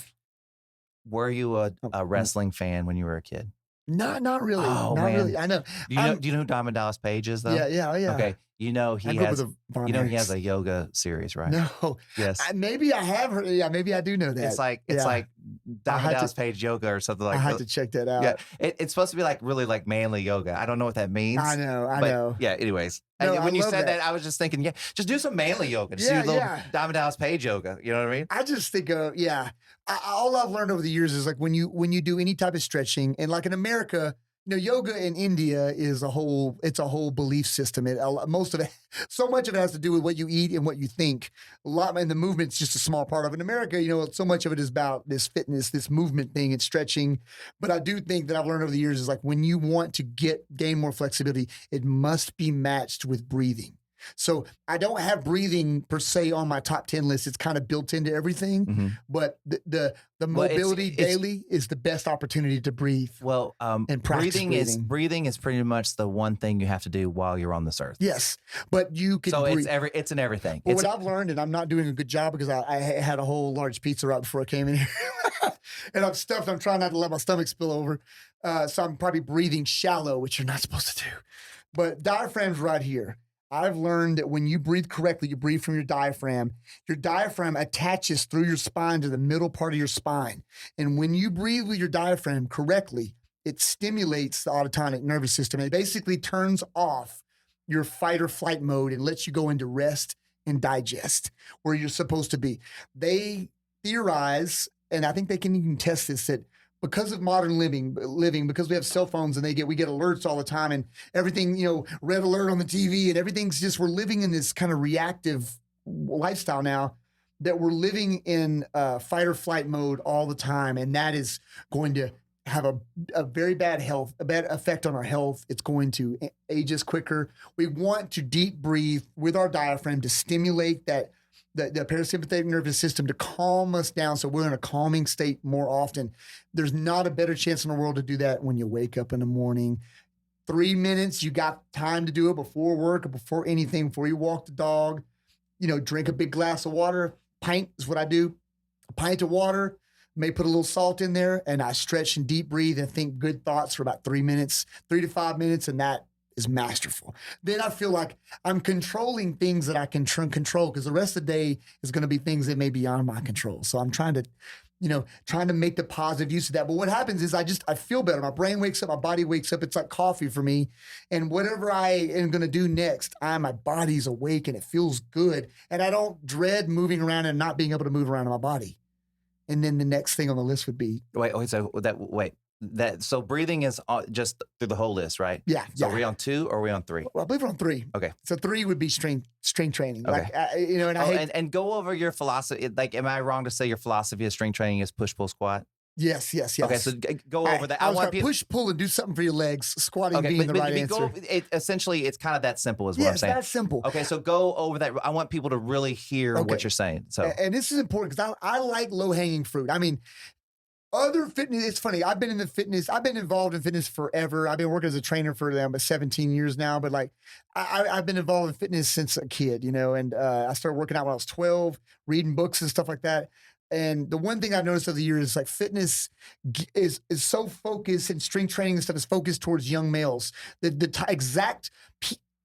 were you a wrestling fan when you were a kid? Not really. Oh, not man. really. I know. Do you know who Diamond Dallas Page is though? Yeah. Okay. You know he has a yoga series, right? No. Yes. Maybe I have heard. Yeah, maybe I do know that. It's like Diamond Dallas Page yoga or something like that. I have to check that out. Yeah. It's supposed to be like really like manly yoga. I don't know what that means. I know. Yeah, anyways. No, when you said that, I was just thinking, just do some manly yoga. Just do a little Diamond Dallas Page yoga. You know what I mean? I just think all I've learned over the years is like when you do any type of stretching, and like in America, Yoga in India is it's a whole belief system. Most of it, so much of it has to do with what you eat and what you think. A lot, and the movement's just a small part of it. In America, so much of it is about this fitness, this movement thing, it's stretching. But I do think that I've learned over the years is like when you want to gain more flexibility, it must be matched with breathing. So I don't have breathing per se on my top 10 list. It's kind of built into everything, but the mobility daily is the best opportunity to breathe. Well, and practice breathing is pretty much the one thing you have to do while you're on this earth. Yes, but you can. So breathe. it's in everything. Well, what I've learned, and I'm not doing a good job because I had a whole large pizza right before I came in here, and I'm stuffed. I'm trying not to let my stomach spill over, so I'm probably breathing shallow, which you're not supposed to do. But diaphragm's right here. I've learned that when you breathe correctly, you breathe from your diaphragm. Your diaphragm attaches through your spine to the middle part of your spine. And when you breathe with your diaphragm correctly, it stimulates the autonomic nervous system. It basically turns off your fight or flight mode and lets you go into rest and digest where you're supposed to be. They theorize, and I think they can even test this, that because of modern living, because we have cell phones and we get alerts all the time and everything, red alert on the TV and everything's just, we're living in this kind of reactive lifestyle now that we're living in fight or flight mode all the time. And that is going to have a very bad effect on our health. It's going to age us quicker. We want to deep breathe with our diaphragm to stimulate the parasympathetic nervous system to calm us down so we're in a calming state more often. There's not a better chance in the world to do that when you wake up in the morning. 3 minutes, you got time to do it before work or before anything, before you walk the dog. Drink a big glass of water. Pint is what I do. A pint of water, may put a little salt in there, and I stretch and deep breathe and think good thoughts for about 3 minutes, 3 to 5 minutes, and that is masterful. Then I feel like I'm controlling things that I can control because the rest of the day is going to be things that may be beyond my control. So I'm trying to make the positive use of that. But what happens is I feel better. My brain wakes up, my body wakes up. It's like coffee for me. And whatever I am going to do next, my body's awake and it feels good. And I don't dread moving around and not being able to move around in my body. And then the next thing on the list would be so breathing is just through the whole list, right? Yeah. So are we on 2 or are we on 3? Well, I believe we're on 3. Okay. So 3 would be strength training. Okay. And go over your philosophy. Like, am I wrong to say your philosophy of strength training is push, pull, squat? Yes. Okay, so go over that. I want people push, pull, and do something for your legs. Squatting being the right answer. Essentially, it's kind of that simple is what I'm saying. Yeah, it's that simple. Okay, so go over that. I want people to really hear what you're saying. So, and this is important because I like low-hanging fruit. I mean, other fitness, it's funny. I've been involved in fitness forever. I've been working as a trainer for about 17 years now, but I've been involved in fitness since a kid, and I started working out when I was 12, reading books and stuff like that. And the one thing I've noticed over the years is like fitness is so focused, and strength training and stuff is focused towards young males. The exact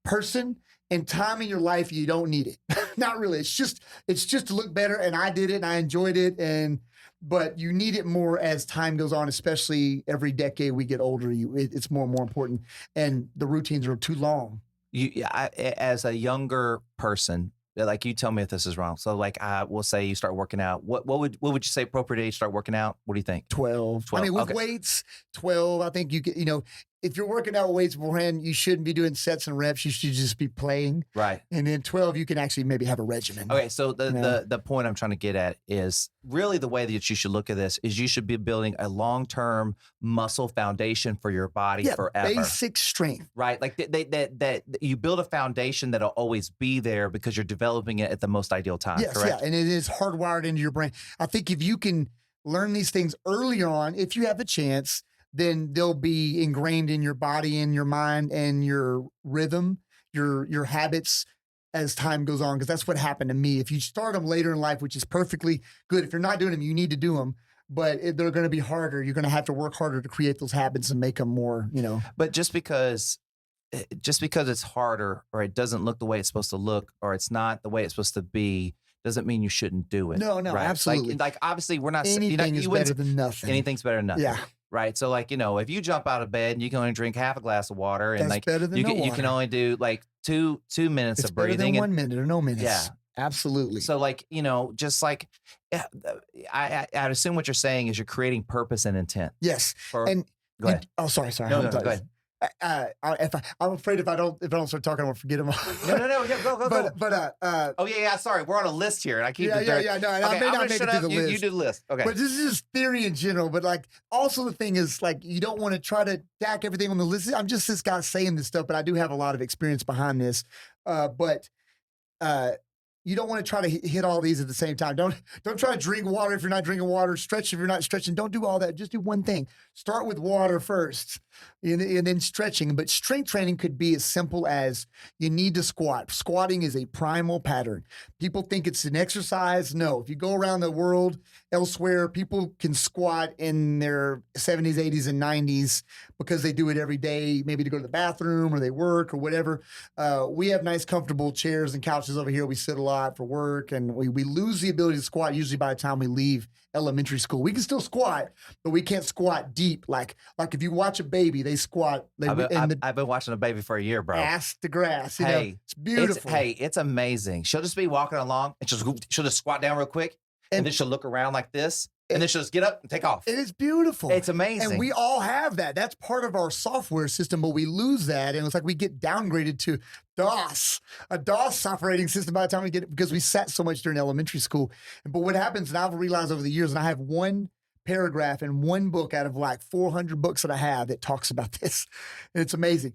person and time in your life, you don't need it. Not really. It's just to look better. And I did it and I enjoyed it. But you need it more as time goes on, especially every decade we get older. It's more and more important, and the routines are too long. As a younger person, like, you tell me if this is wrong. So, like, we'll say you start working out. What would you say appropriate age to start working out? What do you think? 12. I mean, with weights, 12. I think if you're working out with weights beforehand, you shouldn't be doing sets and reps. You should just be playing. Right. And then 12, you can actually maybe have a regimen. Okay. So the point I'm trying to get at is really the way that you should look at this is you should be building a long-term muscle foundation for your body forever. Basic strength. Right. Like that you build a foundation that'll always be there because you're developing it at the most ideal time. Yes. Correct? Yeah. And it is hardwired into your brain. I think if you can learn these things early on, if you have the chance, then they'll be ingrained in your body and your mind and your rhythm, your habits as time goes on. Because that's what happened to me. If you start them later in life, which is perfectly good. If you're not doing them, you need to do them. But they're going to be harder. You're going to have to work harder to create those habits and make them more, But just because it's harder, or it doesn't look the way it's supposed to look, or it's not the way it's supposed to be, doesn't mean you shouldn't do it. No, right? Absolutely. Like obviously we're not. Anything is better than nothing. Anything's better than nothing. Yeah. Right. So, like, if you jump out of bed and you can only drink half a glass of water, and that's better than you can only do like two minutes of breathing. It's better than 1 minute or no minutes. Yeah. Absolutely. So, like, just like, I'd assume what you're saying is you're creating purpose and intent. Yes. And Go ahead. Oh, sorry. No, go ahead. I'm afraid if I don't start talking, I'm gonna forget them all. No. Yeah, go. But Oh yeah. Sorry, we're on a list here, and I keep. Yeah. No, and Okay, I may I'm not gonna make shut it up. through the You list. do the list. Okay. But this is just theory in general. But like, also the thing is like, you don't want to try to tack everything on the list. I'm just this guy saying this stuff, but I do have a lot of experience behind this. But you don't want to try to hit all these at the same time. Don't try to drink water if you're not drinking water. Stretch if you're not stretching. Don't do all that. Just do one thing. Start with water first, and then stretching. But strength training could be as simple as you need to squat. Squatting is a primal pattern. People think it's an exercise. No. If you go around the world elsewhere, people can squat in their 70s, 80s, and 90s because they do it every day, maybe to go to the bathroom or they work or whatever. We have nice, comfortable chairs and couches over here. We sit a lot for work, and we lose the ability to squat usually by the time we leave elementary school. We can still squat, but we can't squat deep. Like if you watch a baby, they squat. I've been watching a baby for a year, bro. Ass to grass. You know, it's beautiful. It's amazing. She'll just be walking along, and she'll just squat down real quick, and then she'll look around like this, and then she'll just get up and take off. It is beautiful. It's amazing. And we all have that. That's part of our software system, but we lose that. And it's like we get downgraded to a DOS operating system by the time we get it, because we sat so much during elementary school. But what happens, and I've realized over the years, and I have one paragraph in one book out of like 400 books that I have that talks about this. And it's amazing.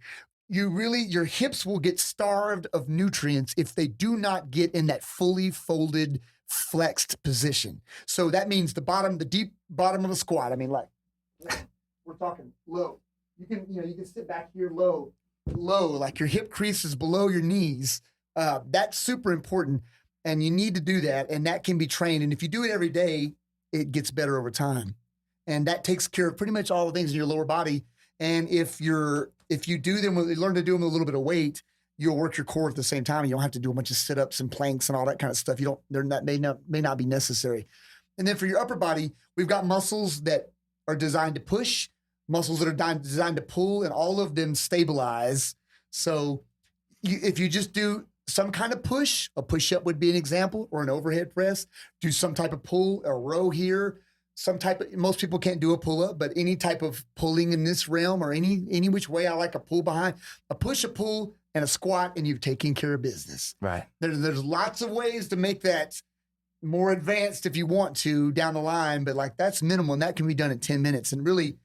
Your hips will get starved of nutrients if they do not get in that fully folded, flexed position. So that means the deep bottom of a squat. I mean, like we're talking low. You can sit back here low, like your hip crease is below your knees. That's super important, and you need to do that, and that can be trained. And if you do it every day, it gets better over time, and that takes care of pretty much all the things in your lower body. And if you learn to do them with a little bit of weight, you'll work your core at the same time. And you don't have to do a bunch of sit-ups and planks and all that kind of stuff. May not be necessary. And then for your upper body, we've got muscles that are designed to push, muscles that are designed to pull, and all of them stabilize. So if you just do some kind of push, a push-up would be an example, or an overhead press, do some type of pull, a row here, most people can't do a pull-up, but any type of pulling in this realm, or any which way, I like a pull behind, a push, a pull, and a squat, and you've taken care of business. Right. There's lots of ways to make that more advanced if you want to down the line, but like that's minimal, and that can be done in 10 minutes. And really,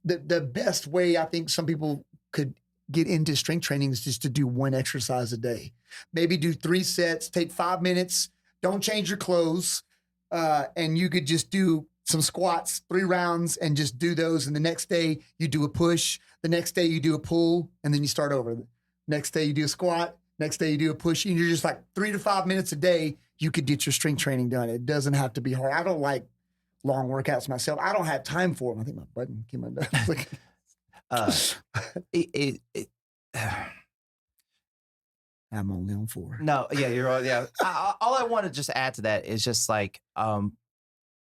the best way I think some people could get into strength training is just to do one exercise a day. Maybe do 3 sets, take 5 minutes, don't change your clothes, and you could just do some squats, 3 rounds, and just do those. And the next day you do a push, the next day you do a pull, and then you start over. Next day you do a squat, next day you do a push, and you're just like 3 to 5 minutes a day, you could get your strength training done. It doesn't have to be hard. I don't like long workouts myself. I don't have time for them. I think my button came undone. I'm only on 4. No, yeah, you're right. Yeah. All I want to just add to that is just like,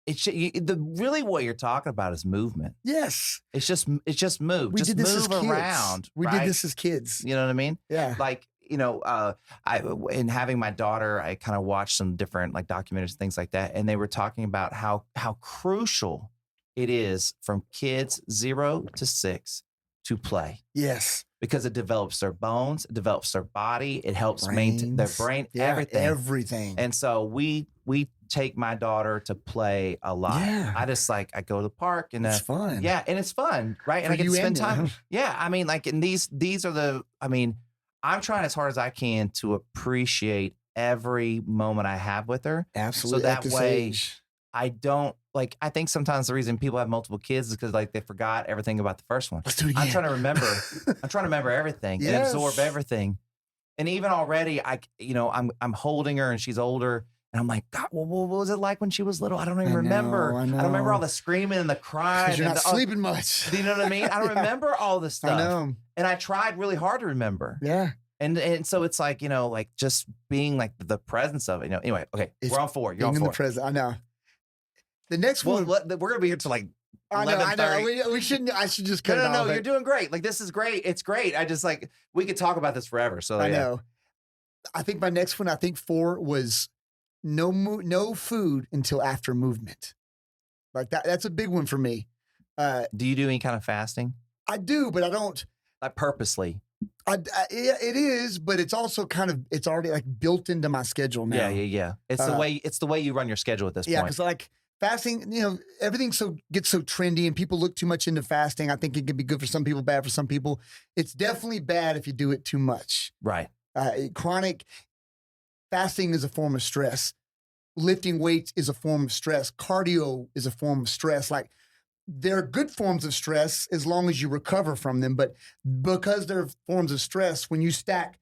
really what you're talking about is movement. Yes. It's just move. We just did this move as kids. around. We right? did this as kids. You know what I mean? Yeah. Like, in having my daughter, I kind of watched some different like documentaries, things like that. And they were talking about how crucial it is from kids 0 to 6 to play. Yes. Because it develops their bones, it develops their body, it helps maintain their brain, everything. And so we take my daughter to play a lot. Yeah. I go to the park, and it's fun. Yeah, and it's fun, right? And I get to spend time. Yeah, I mean, like, and these are the. I mean, I'm trying as hard as I can to appreciate every moment I have with her. Absolutely. So that way, I don't. Like, I think sometimes the reason people have multiple kids is because like they forgot everything about the first one. Let's do it again. I'm trying to remember everything and absorb everything. And even already, I'm holding her and she's older, and I'm like, God, what was it like when she was little? I don't even remember. I don't remember all the screaming and the crying. You're not sleeping much. Do you know what I mean? I don't remember all the stuff. I know. And I tried really hard to remember. Yeah. And so it's like, like just being like the presence of it. Anyway, okay, we're on 4. You're on 4. In the present. I know. The next one, we're gonna be here till like 11:30. I know. We shouldn't. I should just cut it off. No, you're doing great. Like, this is great. It's great. I just like, we could talk about this forever. So I know. I think my next one, 4 was no food until after movement. Like that. That's a big one for me. Do you do any kind of fasting? I do, but I don't. Like purposely? It is, but it's also it's already like built into my schedule now. Yeah. It's the way you run your schedule at this Yeah, point. because like fasting, everything gets so trendy, and people look too much into fasting. I think it can be good for some people, bad for some people. It's definitely bad if you do it too much. Right. Chronic fasting is a form of stress. Lifting weights is a form of stress. Cardio is a form of stress. Like, they're good forms of stress as long as you recover from them. But because they're forms of stress, when you stack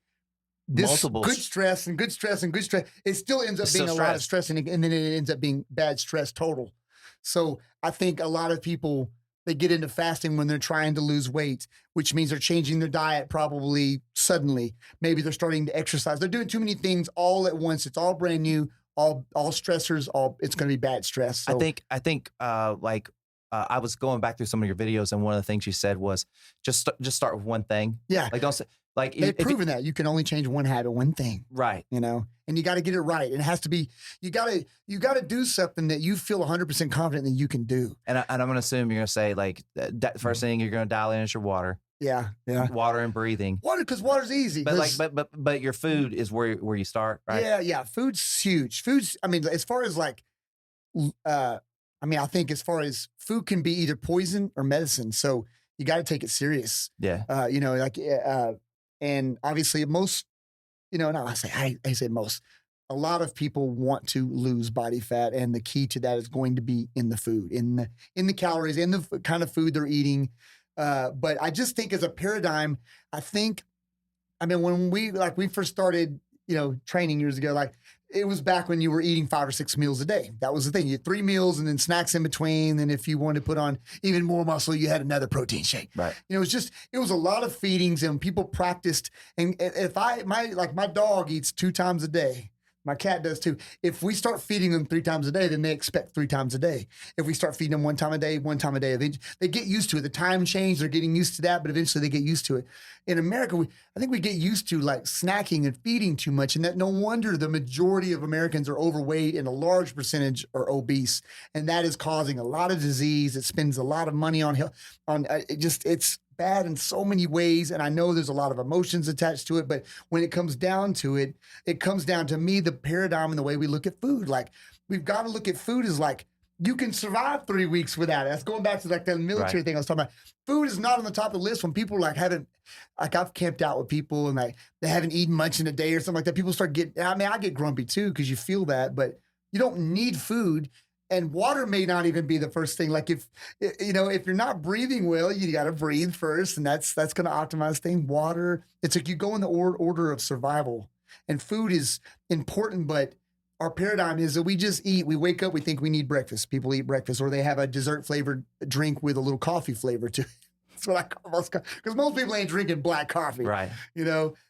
this Multiple good stress and good stress and good stress, it still ends up being a lot of stress, and then it ends up being bad stress total. So I think a lot of people, they get into fasting when they're trying to lose weight, which means they're changing their diet probably suddenly. Maybe they're starting to exercise. They're doing too many things all at once. It's all brand new, all stressors, it's going to be bad stress. So, I think I was going back through some of your videos, and one of the things you said was just start with one thing. Yeah. Like, don't say, like, they've proven that you can only change one habit, one thing. Right. And you got to get it right. It has to be, you got to do something that you feel 100% confident that you can do. And I'm going to assume you're going to say, like, first thing you're going to dial in is your water. Yeah. Water and breathing. Because water's easy. But your food is where you start, right? Yeah. Food's huge. As far as like, I think as far as food can be either poison or medicine. So you got to take it serious. Yeah. And obviously most, I say most, a lot of people want to lose body fat, and the key to that is going to be in the food, in the calories, in the kind of food they're eating. But I just think as a paradigm, when we first started, training years ago, like, it was back when you were eating 5 or 6 meals a day. That was the thing. You had 3 meals and then snacks in between. And if you wanted to put on even more muscle, you had another protein shake. Right. It was a lot of feedings, and people practiced. And if my dog eats 2 times a day, my cat does too. If we start feeding them 3 times a day, then they expect 3 times a day. If we start feeding them one time a day, they get used to it. The time change, they're getting used to that, but eventually they get used to it. In America, I think we get used to like snacking and feeding too much, and that no wonder the majority of Americans are overweight and a large percentage are obese, and that is causing a lot of disease. It spends a lot of money on health. It's bad in so many ways, and I know there's a lot of emotions attached to it, but when it comes down to it, it comes down to me, the paradigm and the way we look at food. Like, we've got to look at food as like, you can survive 3 weeks without it. That's going back to like that military thing I was talking about. Food is not on the top of the list when people I've camped out with people and like they haven't eaten much in a day or something like that. People start I get grumpy too, because you feel that, but you don't need food. And water may not even be the first thing. Like, if you're not breathing well, you got to breathe first, and that's going to optimize things. Water, it's like you go in the order of survival, and food is important. But our paradigm is that we just eat. We wake up, we think we need breakfast. People eat breakfast, or they have a dessert flavored drink with a little coffee flavor to it. That's what I call most, because most people ain't drinking black coffee, right?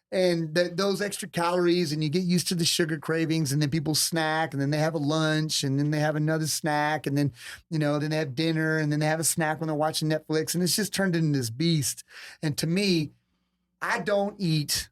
And those extra calories, and you get used to the sugar cravings, and then people snack, and then they have a lunch, and then they have another snack, and then, then they have dinner, and then they have a snack when they're watching Netflix, and it's just turned into this beast. And to me, I don't eat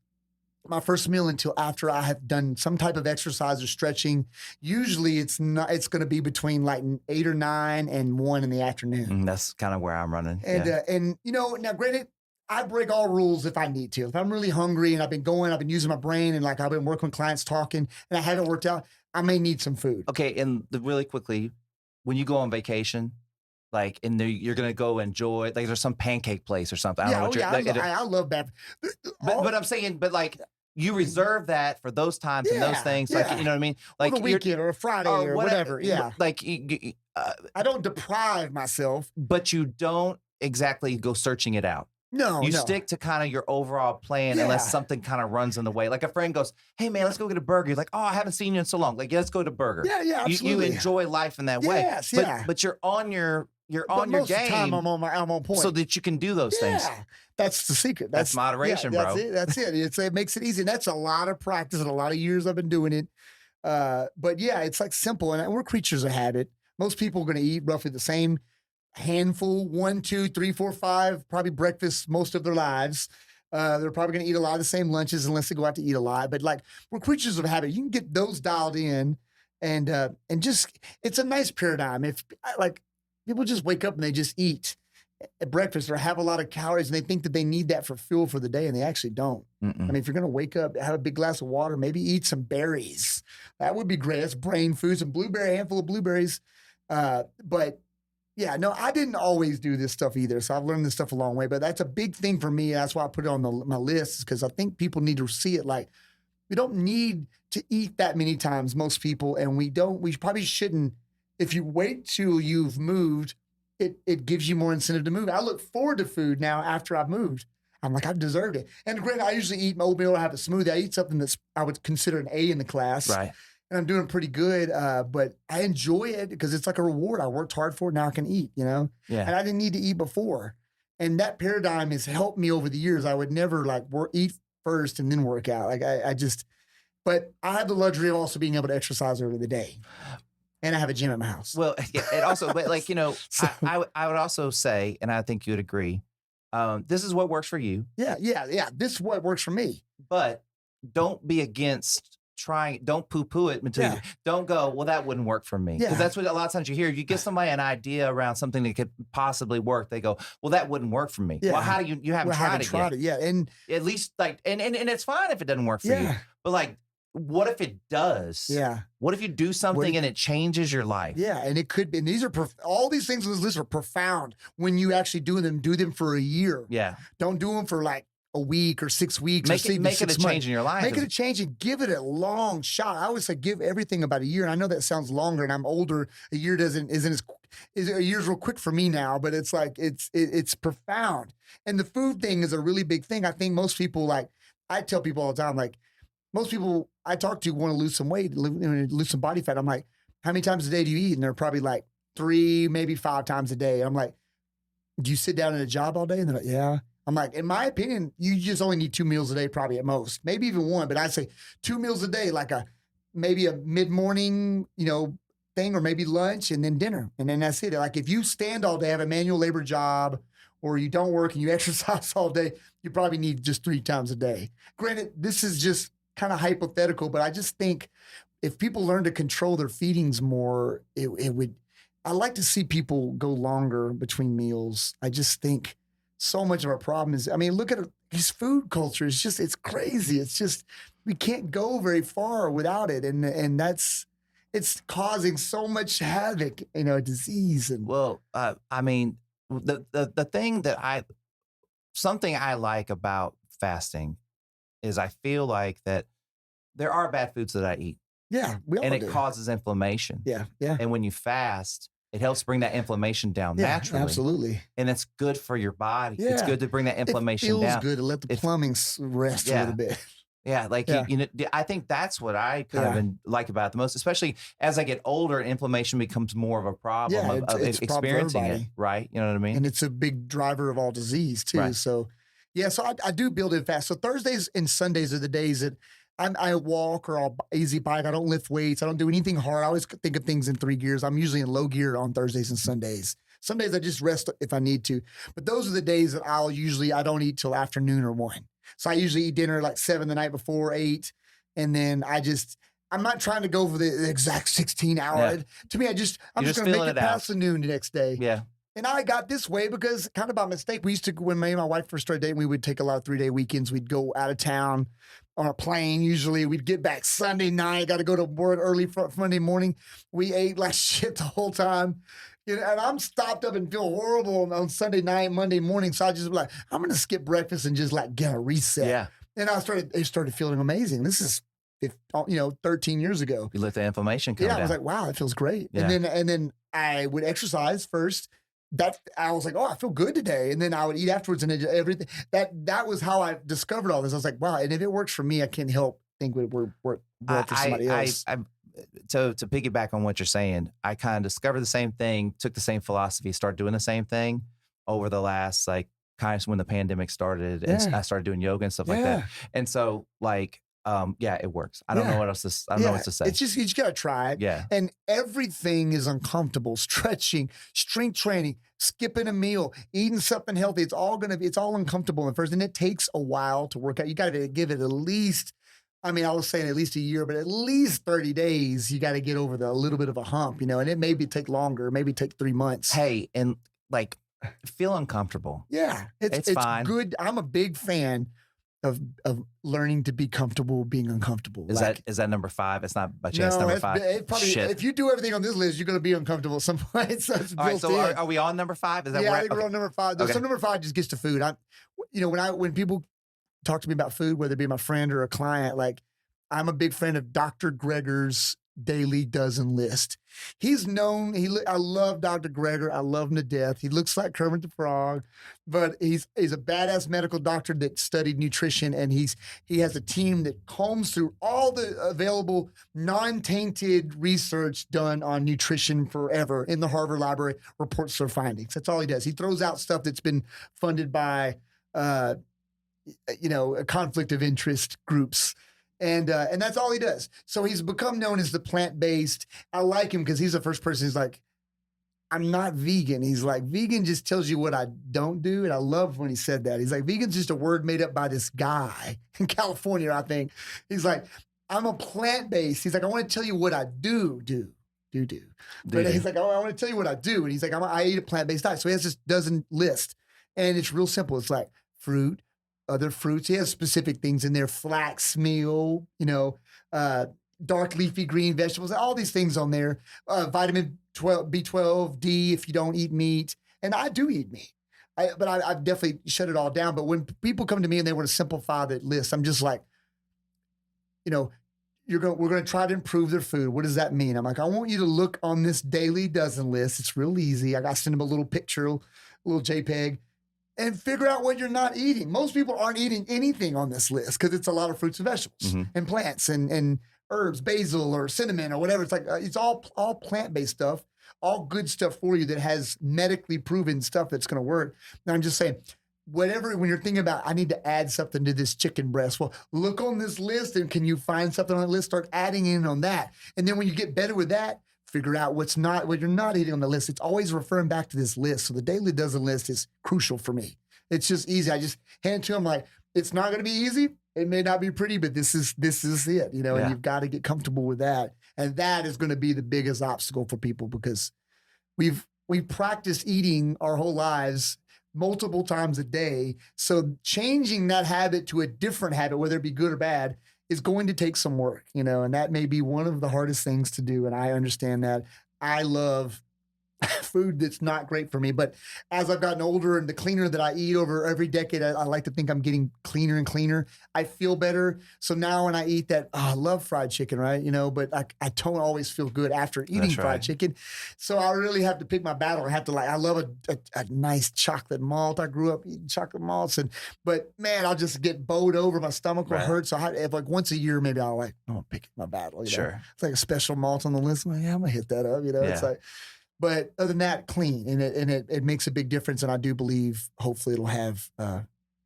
my first meal until after I have done some type of exercise or stretching. Usually it's going to be between like 8 or 9 and 1 in the afternoon. That's kind of where I'm running. And now granted, I break all rules if I need to. If I'm really hungry and I've been using my brain, and like I've been working with clients talking and I haven't worked out, I may need some food. Okay. And really quickly, when you go on vacation, like, and you're going to go enjoy, like, there's some pancake place or something. I love that. But I'm saying, like, you reserve that for those times and those things. Like, you know what I mean? Like a weekend or a Friday or whatever. Yeah. Like, I don't deprive myself. But you don't exactly go searching it out. No, you stick to kind of your overall plan unless something kind of runs in the way. Like, a friend goes, "Hey man, let's go get a burger." You're like, "Oh, I haven't seen you in so long. Like, let's go to burger." Yeah, absolutely. You enjoy life in that way. Yes, but you're on your game. Most of the time I'm on point, so that you can do those things. Yeah, that's the secret. That's moderation, bro. That's it. It makes it easy. And that's a lot of practice and a lot of years I've been doing it. But yeah, it's like simple, and we're creatures of habit. Most people are going to eat roughly the same handful, 1, 2, 3, 4, 5, probably breakfast most of their lives. They're probably going to eat a lot of the same lunches unless they go out to eat a lot. But like, we're creatures of habit. You can get those dialed in, and just, it's a nice paradigm. If like people just wake up and they just eat, at breakfast or have a lot of calories, and they think that they need that for fuel for the day, and they actually don't. I mean, if you're going to wake up, have a big glass of water, maybe eat some berries. That would be great. That's brain food, some blueberry, a handful of blueberries. But yeah, no, I didn't always do this stuff either. So I've learned this stuff a long way, but that's a big thing for me. That's why I put it on my list, because I think people need to see it. Like, we don't need to eat that many times, most people. And we probably shouldn't. If you wait till you've moved, it gives you more incentive to move. I look forward to food now after I've moved. I'm like, I've deserved it. And granted, I usually eat my oatmeal, I have a smoothie. I eat something that's, I would consider an A in the class. Right. And I'm doing pretty good. But I enjoy it because it's like a reward. I worked hard for it. Now I can eat, Yeah. And I didn't need to eat before. And that paradigm has helped me over the years. I would never like eat first and then work out. Like but I have the luxury of also being able to exercise over the day. And I have a gym at my house. Well, yeah, it also, but like, So- I would also say, and I think you would agree, this is what works for you, Yeah. This is what works for me. but don't be against don't poo-poo it until Yeah. don't go, well, that wouldn't work for me. Because Yeah. that's what a lot of times you hear. You give somebody an idea around something that could possibly work. They go, well, that wouldn't work for me. Yeah. Well, how do you haven't Well, I tried haven't it tried yet? it. Yeah. And At least like, and it's fine if it doesn't work for you. yeah. But like, what if it does? Yeah. What if you do something and it changes your life? Yeah. And it could be, and these are, all these things on this list are profound when you actually do them for a year. Yeah. Don't do them for like a week or 6 weeks. Make it a 6 months. change in your life. Make it a change and give it a long shot. I always say give everything about a year. And I know that sounds longer, and I'm older. A year isn't as a year's real quick for me now, but it's like it's profound. And the food thing is a really big thing. I think most people, like, I tell people all the time, like, most people I talk to want to lose some weight, lose some body fat. I'm like, how many times a day do you eat? And they're probably like 3, maybe 5 times a day. I'm like, do you sit down at a job all day? And they're like, yeah. I'm like, in my opinion, you just only need 2 meals a day, probably at most, maybe even 1. But I'd say 2 meals a day, like maybe a mid-morning, thing, or maybe lunch and then dinner. And then that's it. Like, if you stand all day, have a manual labor job, or you don't work and you exercise all day, you probably need just 3 times a day. Granted, this is just kind of hypothetical, but I just think if people learn to control their feedings more, it would, I like to see people go longer between meals. I just think so much of our problem is, I mean, look at this food culture. It's crazy. It's just, we can't go very far without it. And it's causing so much havoc, disease. And Well, I mean, the thing that something I like about fasting is I feel like that there are bad foods that I eat, yeah, we all and do. it causes inflammation. Yeah. And when you fast, it helps bring that inflammation down Yeah, naturally. absolutely. And it's good for your body. It's Yeah. good to bring that inflammation It feels down. good to let the plumbing rest a Yeah. little bit. Yeah, like Yeah. I think that's what I kind of like about it the most, especially as I get older, inflammation becomes more of a problem Yeah, of it's a problem for experiencing it, everybody. right? You know what I mean? And it's a big driver of all disease too. Right. So, yeah, so I do build it fast. So Thursdays and Sundays are the days that I walk or I'll easy bike. I don't lift weights. I don't do anything hard. I always think of things in 3 gears. I'm usually in low gear on Thursdays and Sundays. Some days I just rest if I need to. But those are the days that I don't eat till afternoon or 1. So I usually eat dinner like 7 the night before, 8. And then I'm not trying to go for the exact 16 hour. Yeah. To me, I'm just going to feeling make it it out. past the noon the next day. Yeah. And I got this way because kind of by mistake. We used to, when me and my wife first started dating, we would take a lot of 3-day weekends. We'd go out of town on a plane. Usually we'd get back Sunday night, got to go to work early Monday morning. We ate like shit the whole time. And I'm stopped up and feel horrible on Sunday night, Monday morning. So I just like, I'm going to skip breakfast and just like get a reset. Yeah. And it started feeling amazing. This is, 13 years ago. You let the inflammation come Yeah, down. I was like, wow, that feels great. Yeah. And then I would exercise first. I was like, oh, I feel good today. And then I would eat afterwards, and everything. That was how I discovered all this. I was like, wow. And if it works for me, I can't help think it would work well for somebody else. To piggyback on what you're saying, I kind of discovered the same thing, took the same philosophy, started doing the same thing over the last, like, kind of when the pandemic started, and Yeah. I started doing yoga and stuff like Yeah. that. And so, like, yeah, it works. I don't know what else to. I don't know what to say. It's just, you just got to try it. Yeah. And everything is uncomfortable. Stretching, strength training, skipping a meal, eating something healthy. It's all uncomfortable at first. And it takes a while to work out. You got to give it at least, I was saying at least a year, but at least 30 days, you got to get over a little bit of a hump, and it maybe take longer, maybe take 3 months. Hey, and like, feel uncomfortable. Yeah, It's it's fine. good. I'm a big fan of learning to be comfortable being uncomfortable. Is that number 5? It's not by chance No, number it's 5. it probably Shit. if you do everything on this list, you're going to be uncomfortable at some point. So it's All right, built so in. are we on number 5? Is that Yeah, where I think we're on number 5. Okay. So number 5 just gets to food. When people talk to me about food, whether it be my friend or a client, like I'm a big fan of Dr. Greger's Daily Dozen List. He's known. I love Dr. Greger. I love him to death. He looks like Kermit the Frog, but he's a badass medical doctor that studied nutrition, and he has a team that combs through all the available non-tainted research done on nutrition forever in the Harvard Library, reports their findings. That's all he does. He throws out stuff that's been funded by a conflict of interest groups. And that's all he does. So he's become known as the plant-based. I like him because he's the first person who's like, I'm not vegan. He's like, vegan just tells you what I don't do. And I love when he said that. He's like, vegan's just a word made up by this guy in California, I think. He's like, I'm a plant-based. He's like, I want to tell you what I do. But he's like, I want to tell you what I do. And he's like, I eat a plant-based diet. So he has this dozen list. And it's real simple. It's like fruit, other fruits. He has specific things in there, flax meal, dark leafy green vegetables, all these things on there. Vitamin B12, D if you don't eat meat. And I do eat meat. I've definitely shut it all down. But when people come to me and they want to simplify that list, I'm just like, we're going to try to improve their food. What does that mean? I'm like, I want you to look on this Daily Dozen list. It's real easy. I got to send them a little picture, a little JPEG. And figure out what you're not eating. Most people aren't eating anything on this list because it's a lot of fruits and vegetables and plants and herbs, basil or cinnamon or whatever. It's like it's all plant-based stuff, all good stuff for you that has medically proven stuff that's going to work. Now I'm just saying, when you're thinking about, I need to add something to this chicken breast. Well, look on this list and can you find something on the list? Start adding in on that. And then when you get better with that, figure out what you're not eating on the list. It's always referring back to this list. So the Daily Dozen list is crucial for me. It's just easy. I just hand it to them like, it's not going to be easy. It may not be pretty, but this is it, and you've got to get comfortable with that. And that is going to be the biggest obstacle for people because we've practiced eating our whole lives multiple times a day. So changing that habit to a different habit, whether it be good or bad, is going to take some work, and that may be one of the hardest things to do. And I understand that. I love food that's not great for me. But as I've gotten older and the cleaner that I eat over every decade, I like to think I'm getting cleaner and cleaner. I feel better. So now when I eat that, I love fried chicken, right? But I don't always feel good after eating fried chicken. So I really have to pick my battle. I love a nice chocolate malt. I grew up eating chocolate malts. But man, I'll just get bowed over. My stomach will hurt. So if once a year, maybe I'm gonna pick my battle. Sure. It's like a special malt on the list. I'm like, I'm gonna hit that up. It's like, but other than that, clean, and it makes a big difference. And I do believe, hopefully, it'll have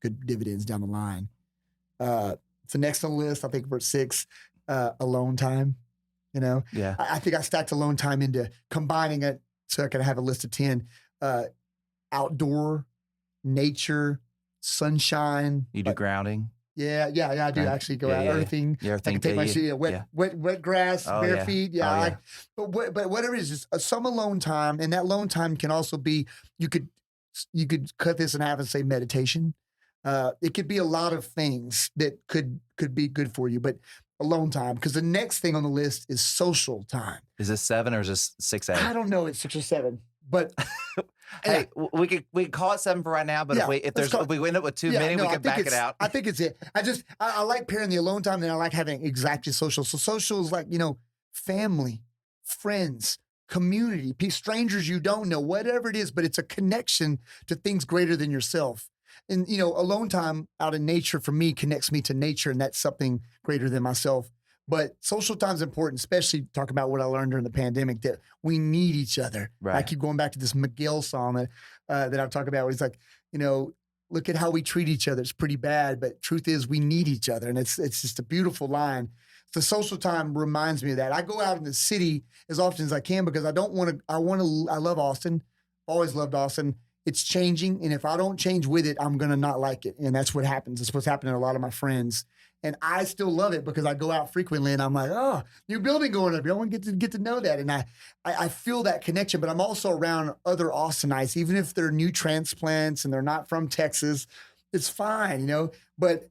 good dividends down the line. So next on the list, I think we're at 6, alone time. Yeah. I think I stacked alone time into combining it so I could have a list of 10. Outdoor, nature, sunshine. You do grounding. Yeah, I do actually go out earthing. Yeah, I can take my shoe, wet grass, bare feet. Yeah, but whatever it is, just some alone time, and that alone time can also be you could cut this in half and say meditation. It could be a lot of things that could be good for you, but alone time, because the next thing on the list is social time. Is this 7 or is this 6A? I don't know. It's 6 or 7, but. Hey, we could call it 7 for right now, but if we end up with too many, we can back it out. I think it's it. I like pairing the alone time, and I like having exactly social. So social is like, family, friends, community, strangers you don't know, whatever it is, but it's a connection to things greater than yourself. And, alone time out in nature for me connects me to nature, and that's something greater than myself. But social time is important, especially talking about what I learned during the pandemic, that we need each other. Right. I keep going back to this Miguel song that I've talked about, where he's like, look at how we treat each other. It's pretty bad, but truth is we need each other. And it's just a beautiful line. The social time reminds me of that. I go out in the city as often as I can because I love Austin, always loved Austin. it's changing. And if I don't change with it, I'm going to not like it. And that's what happens. It's what's happening to a lot of my friends. And I still love it because I go out frequently and I'm like, oh, new building going up. I want to get to know that. And I feel that connection, but I'm also around other Austinites, even if they're new transplants and they're not from Texas, it's fine, you know, but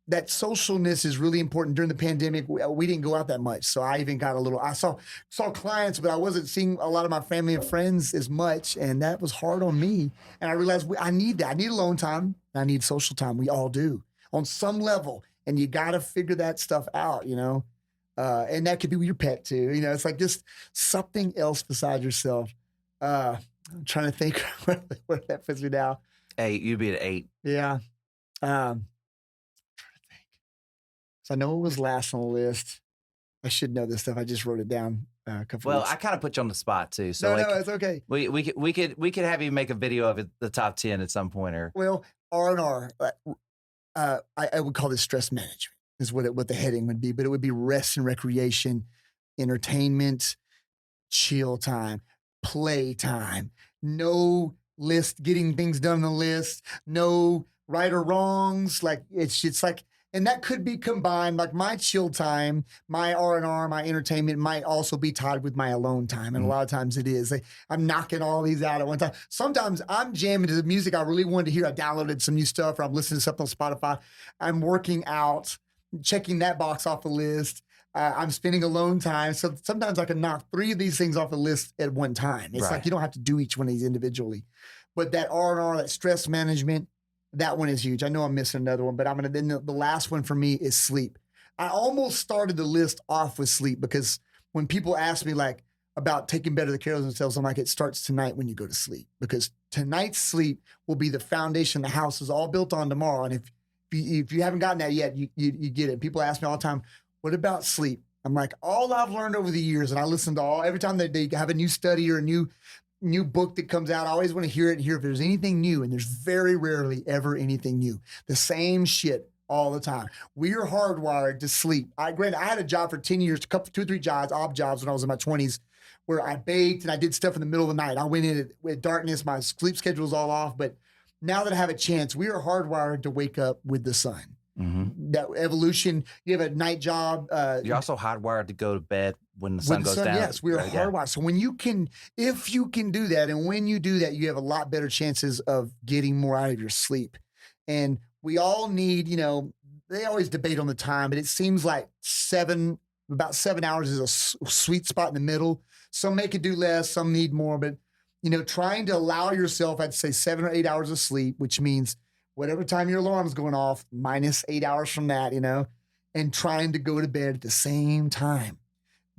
that socialness is really important. During the pandemic, we didn't go out that much. So I even got I saw clients, but I wasn't seeing a lot of my family and friends as much. And that was hard on me. And I realized I need that. I need alone time. I need social time. We all do on some level. And you got to figure that stuff out, you know? And that could be with your pet too. You know, it's like just something else besides yourself. I'm trying to think where that puts me now. 8, you'd be at 8. Yeah. Trying to think. So I know it was last on the list. I should know this stuff. I just wrote it down a couple. Well, weeks. I kind of put you on the spot too. So no, it's okay. We could have you make a video of the top 10 at some point, or well, R&R. I would call this stress management is what the heading would be, but it would be rest and recreation, entertainment, chill time, play time, no list, getting things done on the list, no right or wrongs. Like it's like, and that could be combined. Like my chill time, my R&R, my entertainment might also be tied with my alone time. And a lot of times it is. Like, I'm knocking all these out at one time. Sometimes I'm jamming to the music I really wanted to hear. I downloaded some new stuff, or I'm listening to something on Spotify. I'm working out, checking that box off the list. I'm spending alone time. So sometimes I can knock 3 of these things off the list at one time. It's like you don't have to do each one of these individually. But that R&R, that stress management, that one is huge. I know I'm missing another one, but then the last one for me is sleep. I almost started the list off with sleep because when people ask me like about taking better care of themselves, I'm like, it starts tonight when you go to sleep, because tonight's sleep will be the foundation the house is all built on tomorrow. And if you haven't gotten that yet, you get it. People ask me all the time, what about sleep? I'm like, all I've learned over the years, and I listen to every time they have a new study or a new book that comes out, I always want to hear it and hear if there's anything new. And there's very rarely ever anything new. The same shit all the time. We are hardwired to sleep. Granted, I had a job for 10 years, 2 or 3 jobs, odd jobs when I was in my 20s, where I baked and I did stuff in the middle of the night. I went in with darkness, my sleep schedule was all off. But now that I have a chance, we are hardwired to wake up with the sun. Mm-hmm. That evolution, you have a night job. You're also hardwired to go to bed when the sun goes down. Yes, we are hardwired. So if you can do that, and when you do that, you have a lot better chances of getting more out of your sleep. And we all need, you know, they always debate on the time, but it seems like about 7 hours is a sweet spot in the middle. Some may could do less, some need more, but you know, trying to allow yourself, I'd say 7 or 8 hours of sleep, which means whatever time your alarm's going off, minus 8 hours from that, you know, and trying to go to bed at the same time.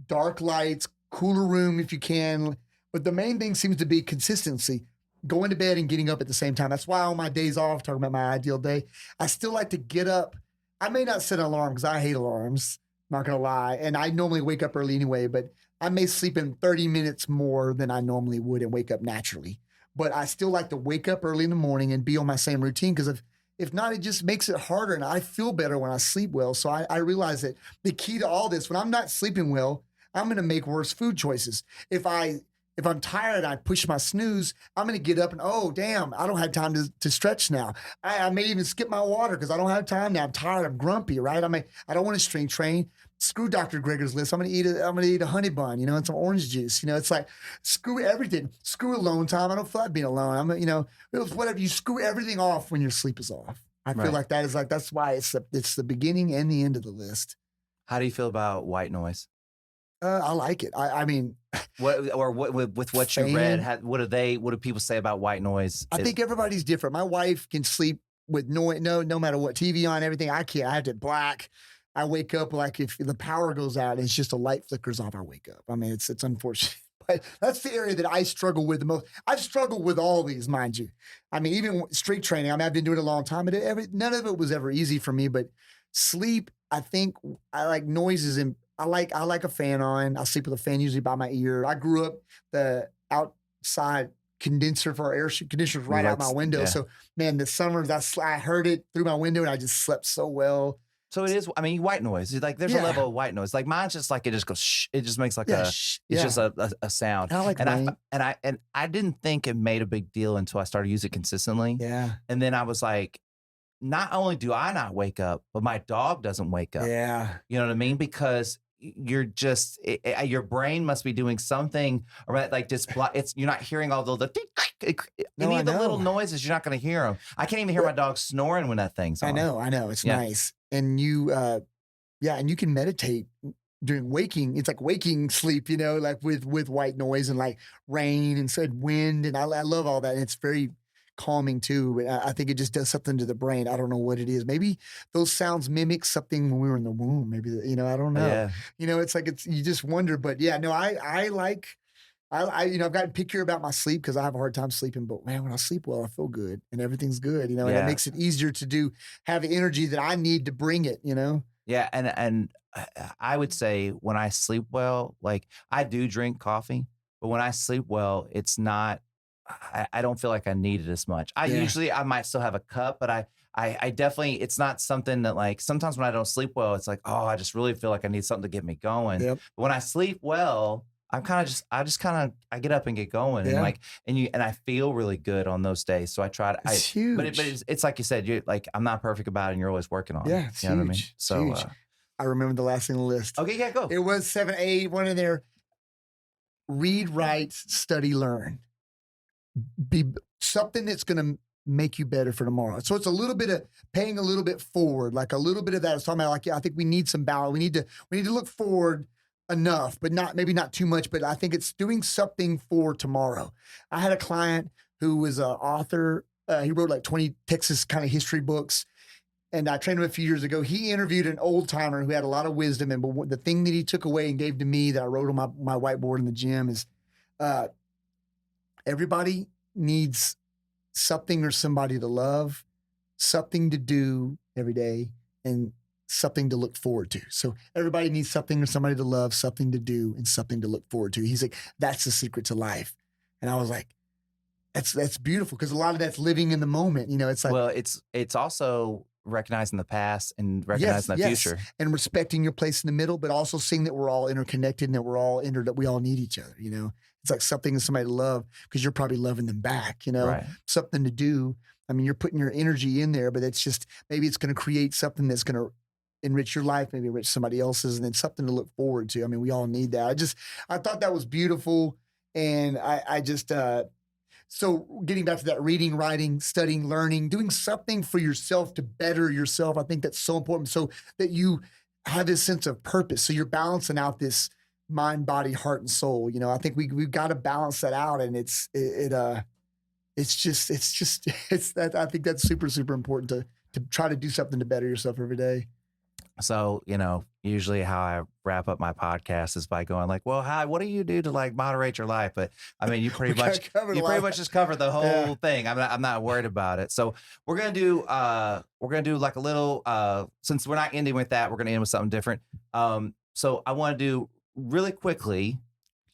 Dark lights, cooler room if you can. But the main thing seems to be consistency, going to bed and getting up at the same time. That's why on my days off, talking about my ideal day, I still like to get up. I may not set an alarm because I hate alarms, not going to lie. And I normally wake up early anyway, but I may sleep in 30 minutes more than I normally would and wake up naturally. But I still like to wake up early in the morning and be on my same routine, because if not, it just makes it harder. And I feel better when I sleep well. So I realize that the key to all this, when I'm not sleeping well, I'm going to make worse food choices. If I'm tired and I push my snooze, I'm going to get up and, oh, damn, I don't have time to stretch now. I may even skip my water because I don't have time now. I'm tired. I'm grumpy, right? I don't want to strength train. Screw Dr. Greger's list. I'm going to eat a honey bun, you know, and some orange juice. You know, it's like, screw everything. Screw alone time. I don't feel like being alone. You know, whatever. You screw everything off when your sleep is off. I feel like that's why it's the beginning and the end of the list. How do you feel about white noise? I like it. I mean, with what you read, what do people say about white noise? I think everybody's different. My wife can sleep with noise, no matter what, TV on, everything. I can't. I have it black. I wake up like if the power goes out and it's just a light flickers off, I wake up. I mean, it's unfortunate, but that's the area that I struggle with the most. I've struggled with all these, mind you. I mean, even street training. I mean, I've been doing it a long time, but none of it was ever easy for me. But sleep, I think I like noises, and I like a fan on. I sleep with a fan usually by my ear. I grew up the outside condenser for our air conditioners right out my window. Yeah. So man, the summers I heard it through my window and I just slept so well. So it is. I mean, white noise. It's like there's a Yeah. level of white noise. Like mine's just like it just goes. Shh. It just makes like Yeah, a. shh, It's yeah. just a sound. I like And rain. I didn't think it made a big deal until I started using it consistently. Yeah, And then I was like, not only do I not wake up, but my dog doesn't wake up. yeah. You know what I mean? Because you're just your brain must be doing something around like just it's you're not hearing all the No, any I of the little know. noises. You're not going to hear them. I can't even hear my dog snoring when that thing's on. I know. It's Yeah. nice. And you, yeah, and you can meditate during waking. It's like waking sleep, you know, like with white noise and like rain and said wind. And I love all that. And it's very calming too. But I think it just does something to the brain. I don't know what it is. Maybe those sounds mimic something when we were in the womb. Maybe, you know, I don't know. Yeah. You know, it's like you just wonder. But yeah, no, I like. You know, I've gotten pickier about my sleep because I have a hard time sleeping. But man, when I sleep well, I feel good and everything's good. You know, and it Yeah. makes it easier to have the energy that I need to bring it. You know. Yeah, and I would say when I sleep well, like I do drink coffee, but when I sleep well, it's not. I don't feel like I need it as much. I might still have a cup, but I definitely it's not something that like sometimes when I don't sleep well, it's like oh I just really feel like I need something to get me going. Yep. But when I sleep well, I get up and get going and Yeah. like and I feel really good on those days. So I try to It's huge. but it's like you said, you're like I'm not perfect about it, and you're always working on it. Yeah, it's You know what I mean? huge. It's So huge. I remember the last thing on the list. okay, yeah, go. It was 7A, one in there. Read, write, study, learn. Be something that's going to make you better for tomorrow. So it's a little bit of paying a little bit forward, like a little bit of that. I was talking about like, yeah, I think we need some balance. We need to look forward enough, but maybe not too much, but I think it's doing something for tomorrow. I had a client who was an author. He wrote like 20 Texas kind of history books. And I trained him a few years ago. He interviewed an old timer who had a lot of wisdom. And but the thing that he took away and gave to me that I wrote on my whiteboard in the gym is everybody needs something or somebody to love, something to do every day, and something to look forward to. So everybody needs something or somebody to love, something to do, and something to look forward to. He's like, that's the secret to life. And I was like, that's beautiful because a lot of that's living in the moment. You know, it's like, well, it's also recognizing the past and recognizing the future. and respecting your place in the middle, but also seeing that we're all interconnected and that that we all need each other. You know, it's like something to somebody to love because you're probably loving them back. You know, Right. something to do. I mean, you're putting your energy in there, but it's just maybe it's going to create something that's going to enrich your life, maybe enrich somebody else's, and then something to look forward to. I mean, we all need that. I thought that was beautiful, and I just. So getting back to that reading, writing, studying, learning, doing something for yourself to better yourself, I think that's so important so that you have this sense of purpose. So you're balancing out this mind, body, heart, and soul. You know, I think we've got to balance that out. And I think that's super, super important to try to do something to better yourself every day. So, you know, usually how I wrap up my podcast is by going like, well, hi, what do you do to like moderate your life? But I mean, you pretty much just covered the whole thing. I'm not worried about it. So we're going to do like a little, since we're not ending with that, we're going to end with something different. So I want to do really quickly,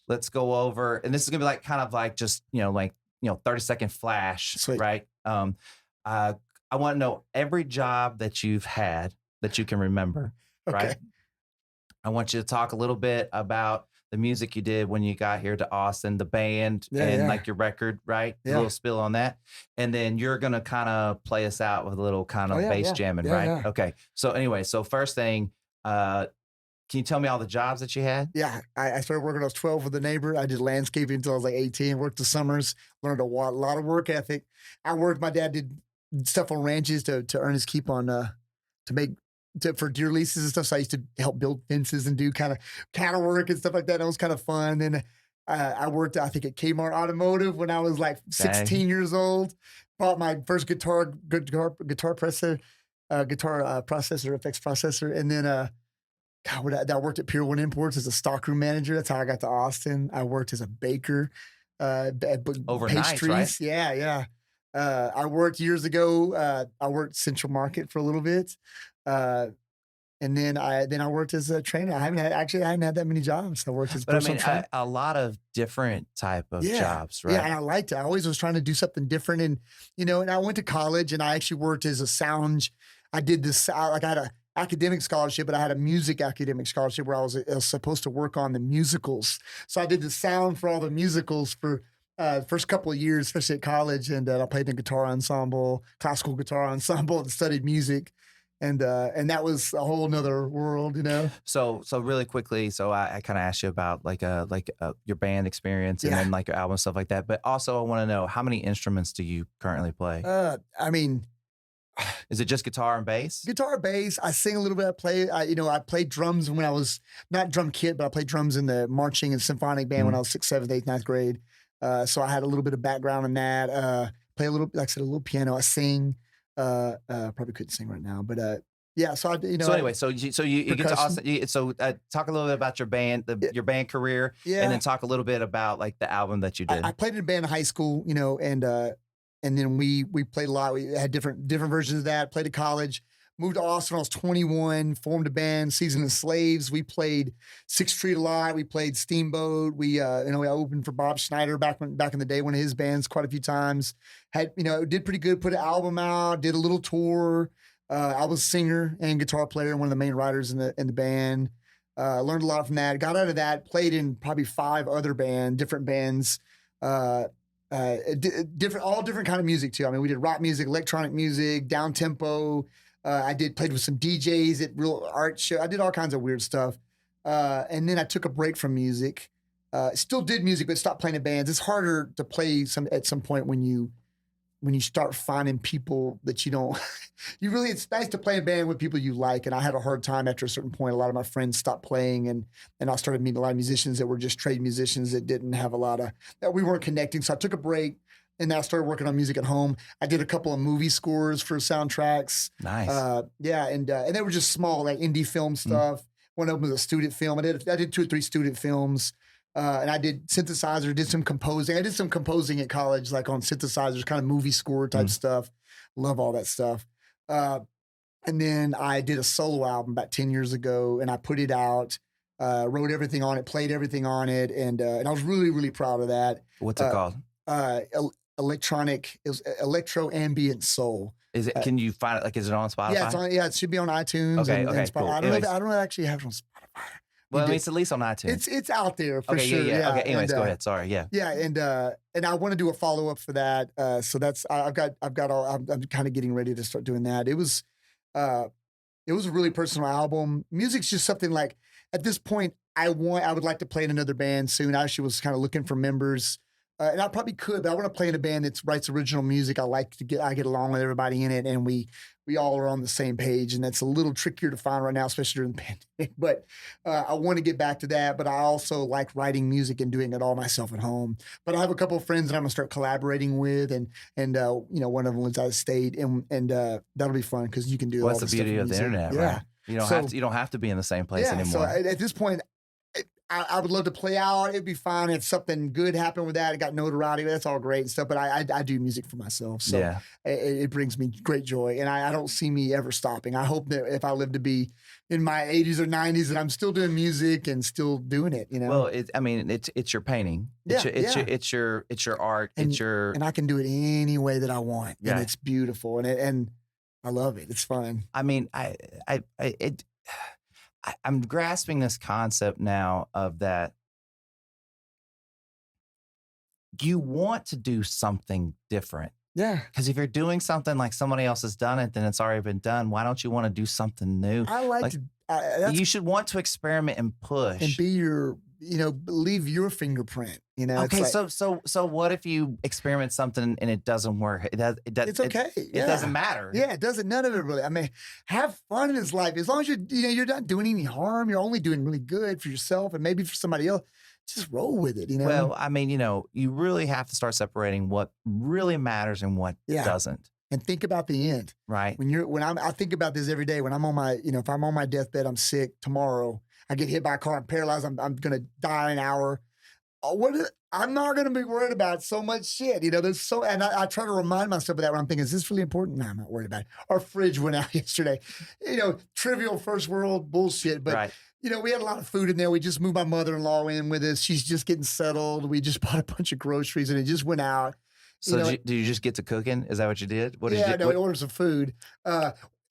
let's go over, and this is going to be like, kind of like just, 30-second flash, Sweet. right? I want to know every job that you've had that you can remember, right? Okay. I want you to talk a little bit about the music you did when you got here to Austin, the band, like your record, right? A little spill on that. And then you're going to kind of play us out with a little kind of bass jamming, right? Yeah. Okay. So anyway, first thing, can you tell me all the jobs that you had? Yeah, I started working when I was 12 with a neighbor. I did landscaping until I was like 18, worked the summers, learned a lot of work ethic. My dad did stuff on ranches to earn his keep on, for deer leases and stuff. So I used to help build fences and do kind of cattle work and stuff like that. That was kind of fun. Then I worked, I think, at Kmart Automotive when I was like 16 years old. Bought my first guitar processor, effects processor. And then I worked at Pier 1 Imports as a stockroom manager. That's how I got to Austin. I worked as a baker. Overnight, pastries. right? Yeah. I worked years ago. I worked Central Market for a little bit. And then I worked as a trainer. I hadn't had that many jobs. I worked as a personal trainer. A lot of different type of jobs, right? Yeah, and I liked it. I always was trying to do something different. And, and I went to college and I actually worked as a sound. I did this, I academic scholarship, but I had a music academic scholarship where I was supposed to work on the musicals. So I did the sound for all the musicals for first couple of years, especially at college. And I played in guitar ensemble, classical guitar ensemble, and studied music. And that was a whole nother world, you know? So really quickly, so I kind of asked you about your band experience and Yeah. then like your album stuff like that. But also I want to know, how many instruments do you currently play? I mean, Is it just guitar and bass? guitar, bass. I sing a little bit. I played drums when I was not drum kit, but I played drums in the marching and symphonic band when I was 6th, 7th, 8th, 9th grade. So I had a little bit of background in that. Play a little, like I said, a little piano. I sing. Probably couldn't sing right now, but yeah. So So anyway, so you get to percussion. Austin. Talk a little bit about your band, your band career, Yeah. and then talk a little bit about like the album that you did. I played in a band in high school, you know, and then we played a lot. We had different versions of that. Played at college. Moved to Austin when I was 21. Formed a band, Season of Slaves. We played Sixth Street a lot. We played Steamboat. We opened for Bob Schneider back in the day, one of his bands, quite a few times. Did pretty good. Put an album out. Did a little tour. I was a singer and guitar player, one of the main writers in the band. Learned a lot from that. Got out of that. Played in probably 5 other different bands. All different kind of music too. I mean, we did rock music, electronic music, down tempo. Played with some DJs at real art show. I did all kinds of weird stuff. And then I took a break from music. Still did music, but stopped playing in bands. It's harder to play at some point when you start finding people that you don't, it's nice to play in a band with people you like. And I had a hard time after a certain point. A lot of my friends stopped playing and I started meeting a lot of musicians that were just trade musicians that didn't have that we weren't connecting. So I took a break and then I started working on music at home. I did a couple of movie scores for soundtracks. Nice. And they were just small, like indie film stuff. One of them was a student film. I did 2 or 3 student films. And I did synthesizer, did some composing. I did some composing at college, like on synthesizers, kind of movie score type stuff. Love all that stuff. And then I did a solo album about 10 years ago, and I put it out, wrote everything on it, played everything on it, and I was really, really proud of that. What's it called? Electronic. It was electro ambient soul. Is it? Can you find it? Like, is it on Spotify? Yeah, it should be on iTunes. Okay, Spotify. cool. I don't actually have it on Spotify. Well, I mean, it's at least on iTunes. It's out there for okay, sure. Yeah. Okay. Anyways, go ahead. Sorry. Yeah. Yeah, and I want to do a follow up for that. So that's I'm kind of getting ready to start doing that. It was a really personal album. Music's just something like at this point I would like to play in another band soon. I actually was kind of looking for members. And I probably could, but I want to play in a band that writes original music. I get along with everybody in it, and we all are on the same page. And that's a little trickier to find right now, especially during the pandemic. But I want to get back to that. But I also like writing music and doing it all myself at home. But I have a couple of friends that I'm gonna start collaborating with, and one of them lives out of state, and that'll be fun because you can do. What's the beauty of the internet, right? You don't have to be in the same place anymore. So at this point, I would love to play out. It'd be fine if something good happened with that. It got notoriety. That's all great and stuff. But I do music for myself. So it brings me great joy. And I don't see me ever stopping. I hope that if I live to be in my 80s or 90s, that I'm still doing music and still doing it, you know? Well, it's your painting. It's your art. And I can do it any way that I want. Yeah. And it's beautiful. And I love it. It's fun. I mean, I'm grasping this concept now of that you want to do something different. Yeah. Because if you're doing something like somebody else has done it, then it's already been done. Why don't you want to do something new? You should want to experiment and push. And be leave your fingerprint, Okay, so what if you experiment something and it doesn't work? It's okay. It doesn't matter. Yeah, it doesn't. None of it really. I mean, have fun in this life. As long as you're not doing any harm, you're only doing really good for yourself and maybe for somebody else. Just roll with it, Well, I mean, you really have to start separating what really matters and what doesn't. And think about the end. Right. I think about this every day. When I'm on my, if I'm on my deathbed, I'm sick tomorrow. I get hit by a car, I'm paralyzed, I'm gonna die in an hour. I'm not gonna be worried about so much shit. And I try to remind myself of that when I'm thinking, is this really important? No, I'm not worried about it. Our fridge went out yesterday. Trivial first world bullshit. But we had a lot of food in there. We just moved my mother-in-law in with us. She's just getting settled. We just bought a bunch of groceries and it just went out. So did you just get to cooking? Is that what you did? We ordered some food.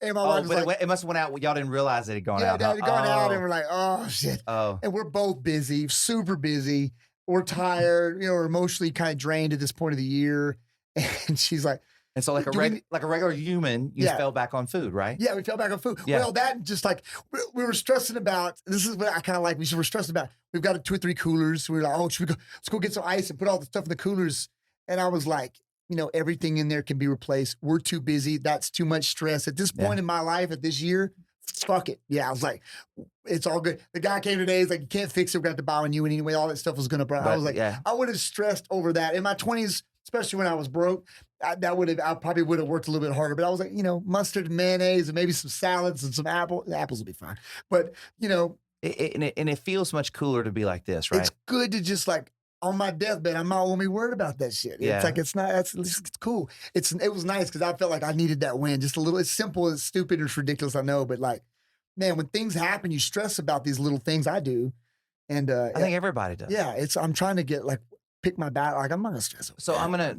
And my Oh, wife was but like, it must have went out. Y'all didn't realize it had gone yeah, out. it Huh? had gone out, and we're like, oh shit. Oh, And we're both busy, super busy. We're tired, we're emotionally kind of drained at this point of the year. And she's like, and so like Do we- like a regular human, you Yeah. fell back on food, right? yeah, we fell back on food. Yeah. Well, that just like we were stressing about. This is what I kind of like. We were stressing about. We've got 2 or 3 coolers. We were like, oh, should we go? Let's go get some ice and put all the stuff in the coolers. And I was like, everything in there can be replaced. We're too busy. That's too much stress at this point in my life. At this year, fuck it. Yeah, I was like, it's all good. The guy came today. He's like, you can't fix it. We got to buy one new anyway. All that stuff was gonna break. I was like, yeah. I would have stressed over that in my 20s, especially when I was broke. I probably would have worked a little bit harder. But I was like, mustard and mayonnaise and maybe some salads and some apples. The apples will be fine. But And it feels much cooler to be like this, right? it's good to just like on my deathbed, I'm not gonna be worried about that shit. Yeah. It's like it's not. It's cool. It was nice because I felt like I needed that win. Just a little. It's simple. It's stupid. It's ridiculous. I know, but like, man, when things happen, you stress about these little things. I do, and I think everybody does. yeah, I'm trying to get like pick my battle. Like I'm not gonna stress. So I'm gonna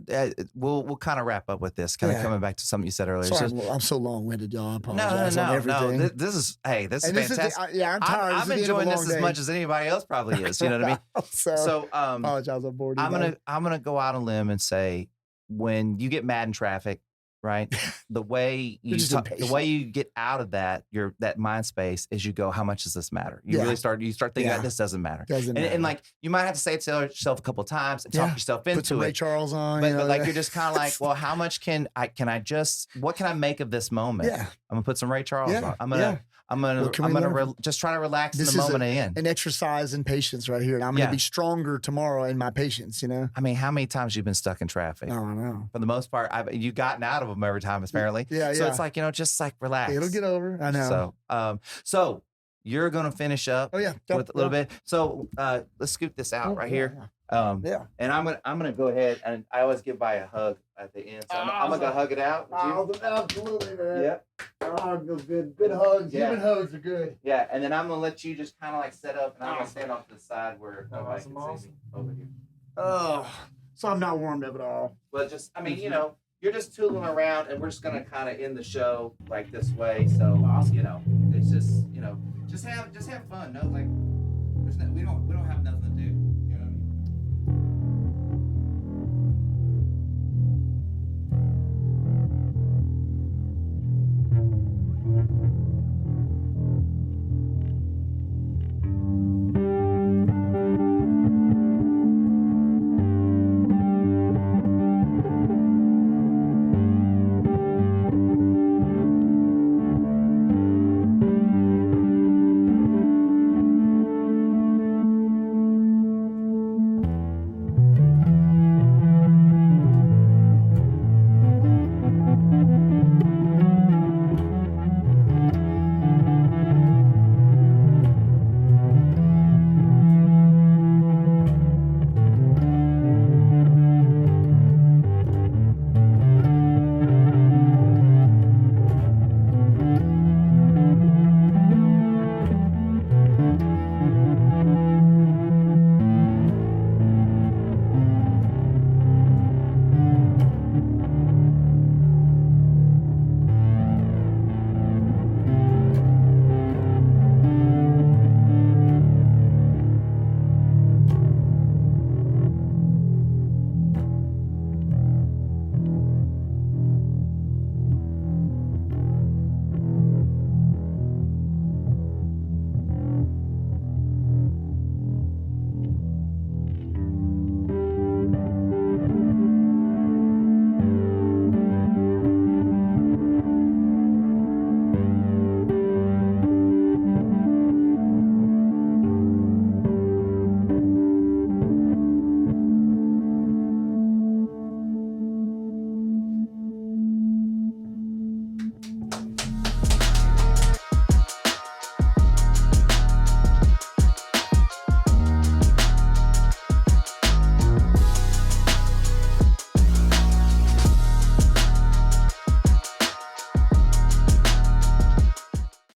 we'll kind of wrap up with this, kind of Yeah. coming back to something you said earlier. Sorry, So- I'm so long-winded, y'all. I apologize on no. everything. This is this is And fantastic. I'm tired. I'm This is the end of a enjoying this long as day. much as anybody else probably is. You know what I mean? So apologize on board. I'm gonna go out on a limb and say, when you get mad in traffic, right? The way You're just the impatient. way you get out of that mind space is you go, how much does this matter? You Yeah. really start thinking Yeah. about this doesn't matter. Doesn't And matter. like you might have to say it to yourself a couple of times and talk Yeah. yourself Put some into Ray it. Charles on. But like you're just kind of like, well, how much what can I make of this moment? yeah. I'm gonna put some Ray Charles Yeah, on. I'm yeah. gonna What can we learn? just try to relax This in the is moment in. an exercise in patience right here, and I'm going to Yeah. be stronger tomorrow in my patience. I mean, how many times you've been stuck in traffic? I don't know. For the most part, you've gotten out of them every time, apparently. Yeah, So yeah. it's like, just like relax. It'll get over. I know. So you're gonna finish up Oh yeah, with a little bit. So let's scoot this out right here. Yeah. And I'm gonna go ahead, and I always give by a hug at the end. So I'm gonna go hug it out. Would you? Absolutely, man. Yeah. Oh, feels good. Good hugs. Yeah. Human hugs are good. Yeah, and then I'm gonna let you just kind of like set up, and I'm gonna stand off to the side where nobody can Awesome. see me over here. Oh, so I'm not warmed up at all. But just, I mean, you're just tooling around, and we're just gonna kind of end the show like this way. So it's just, just have fun. No, like we don't have nothing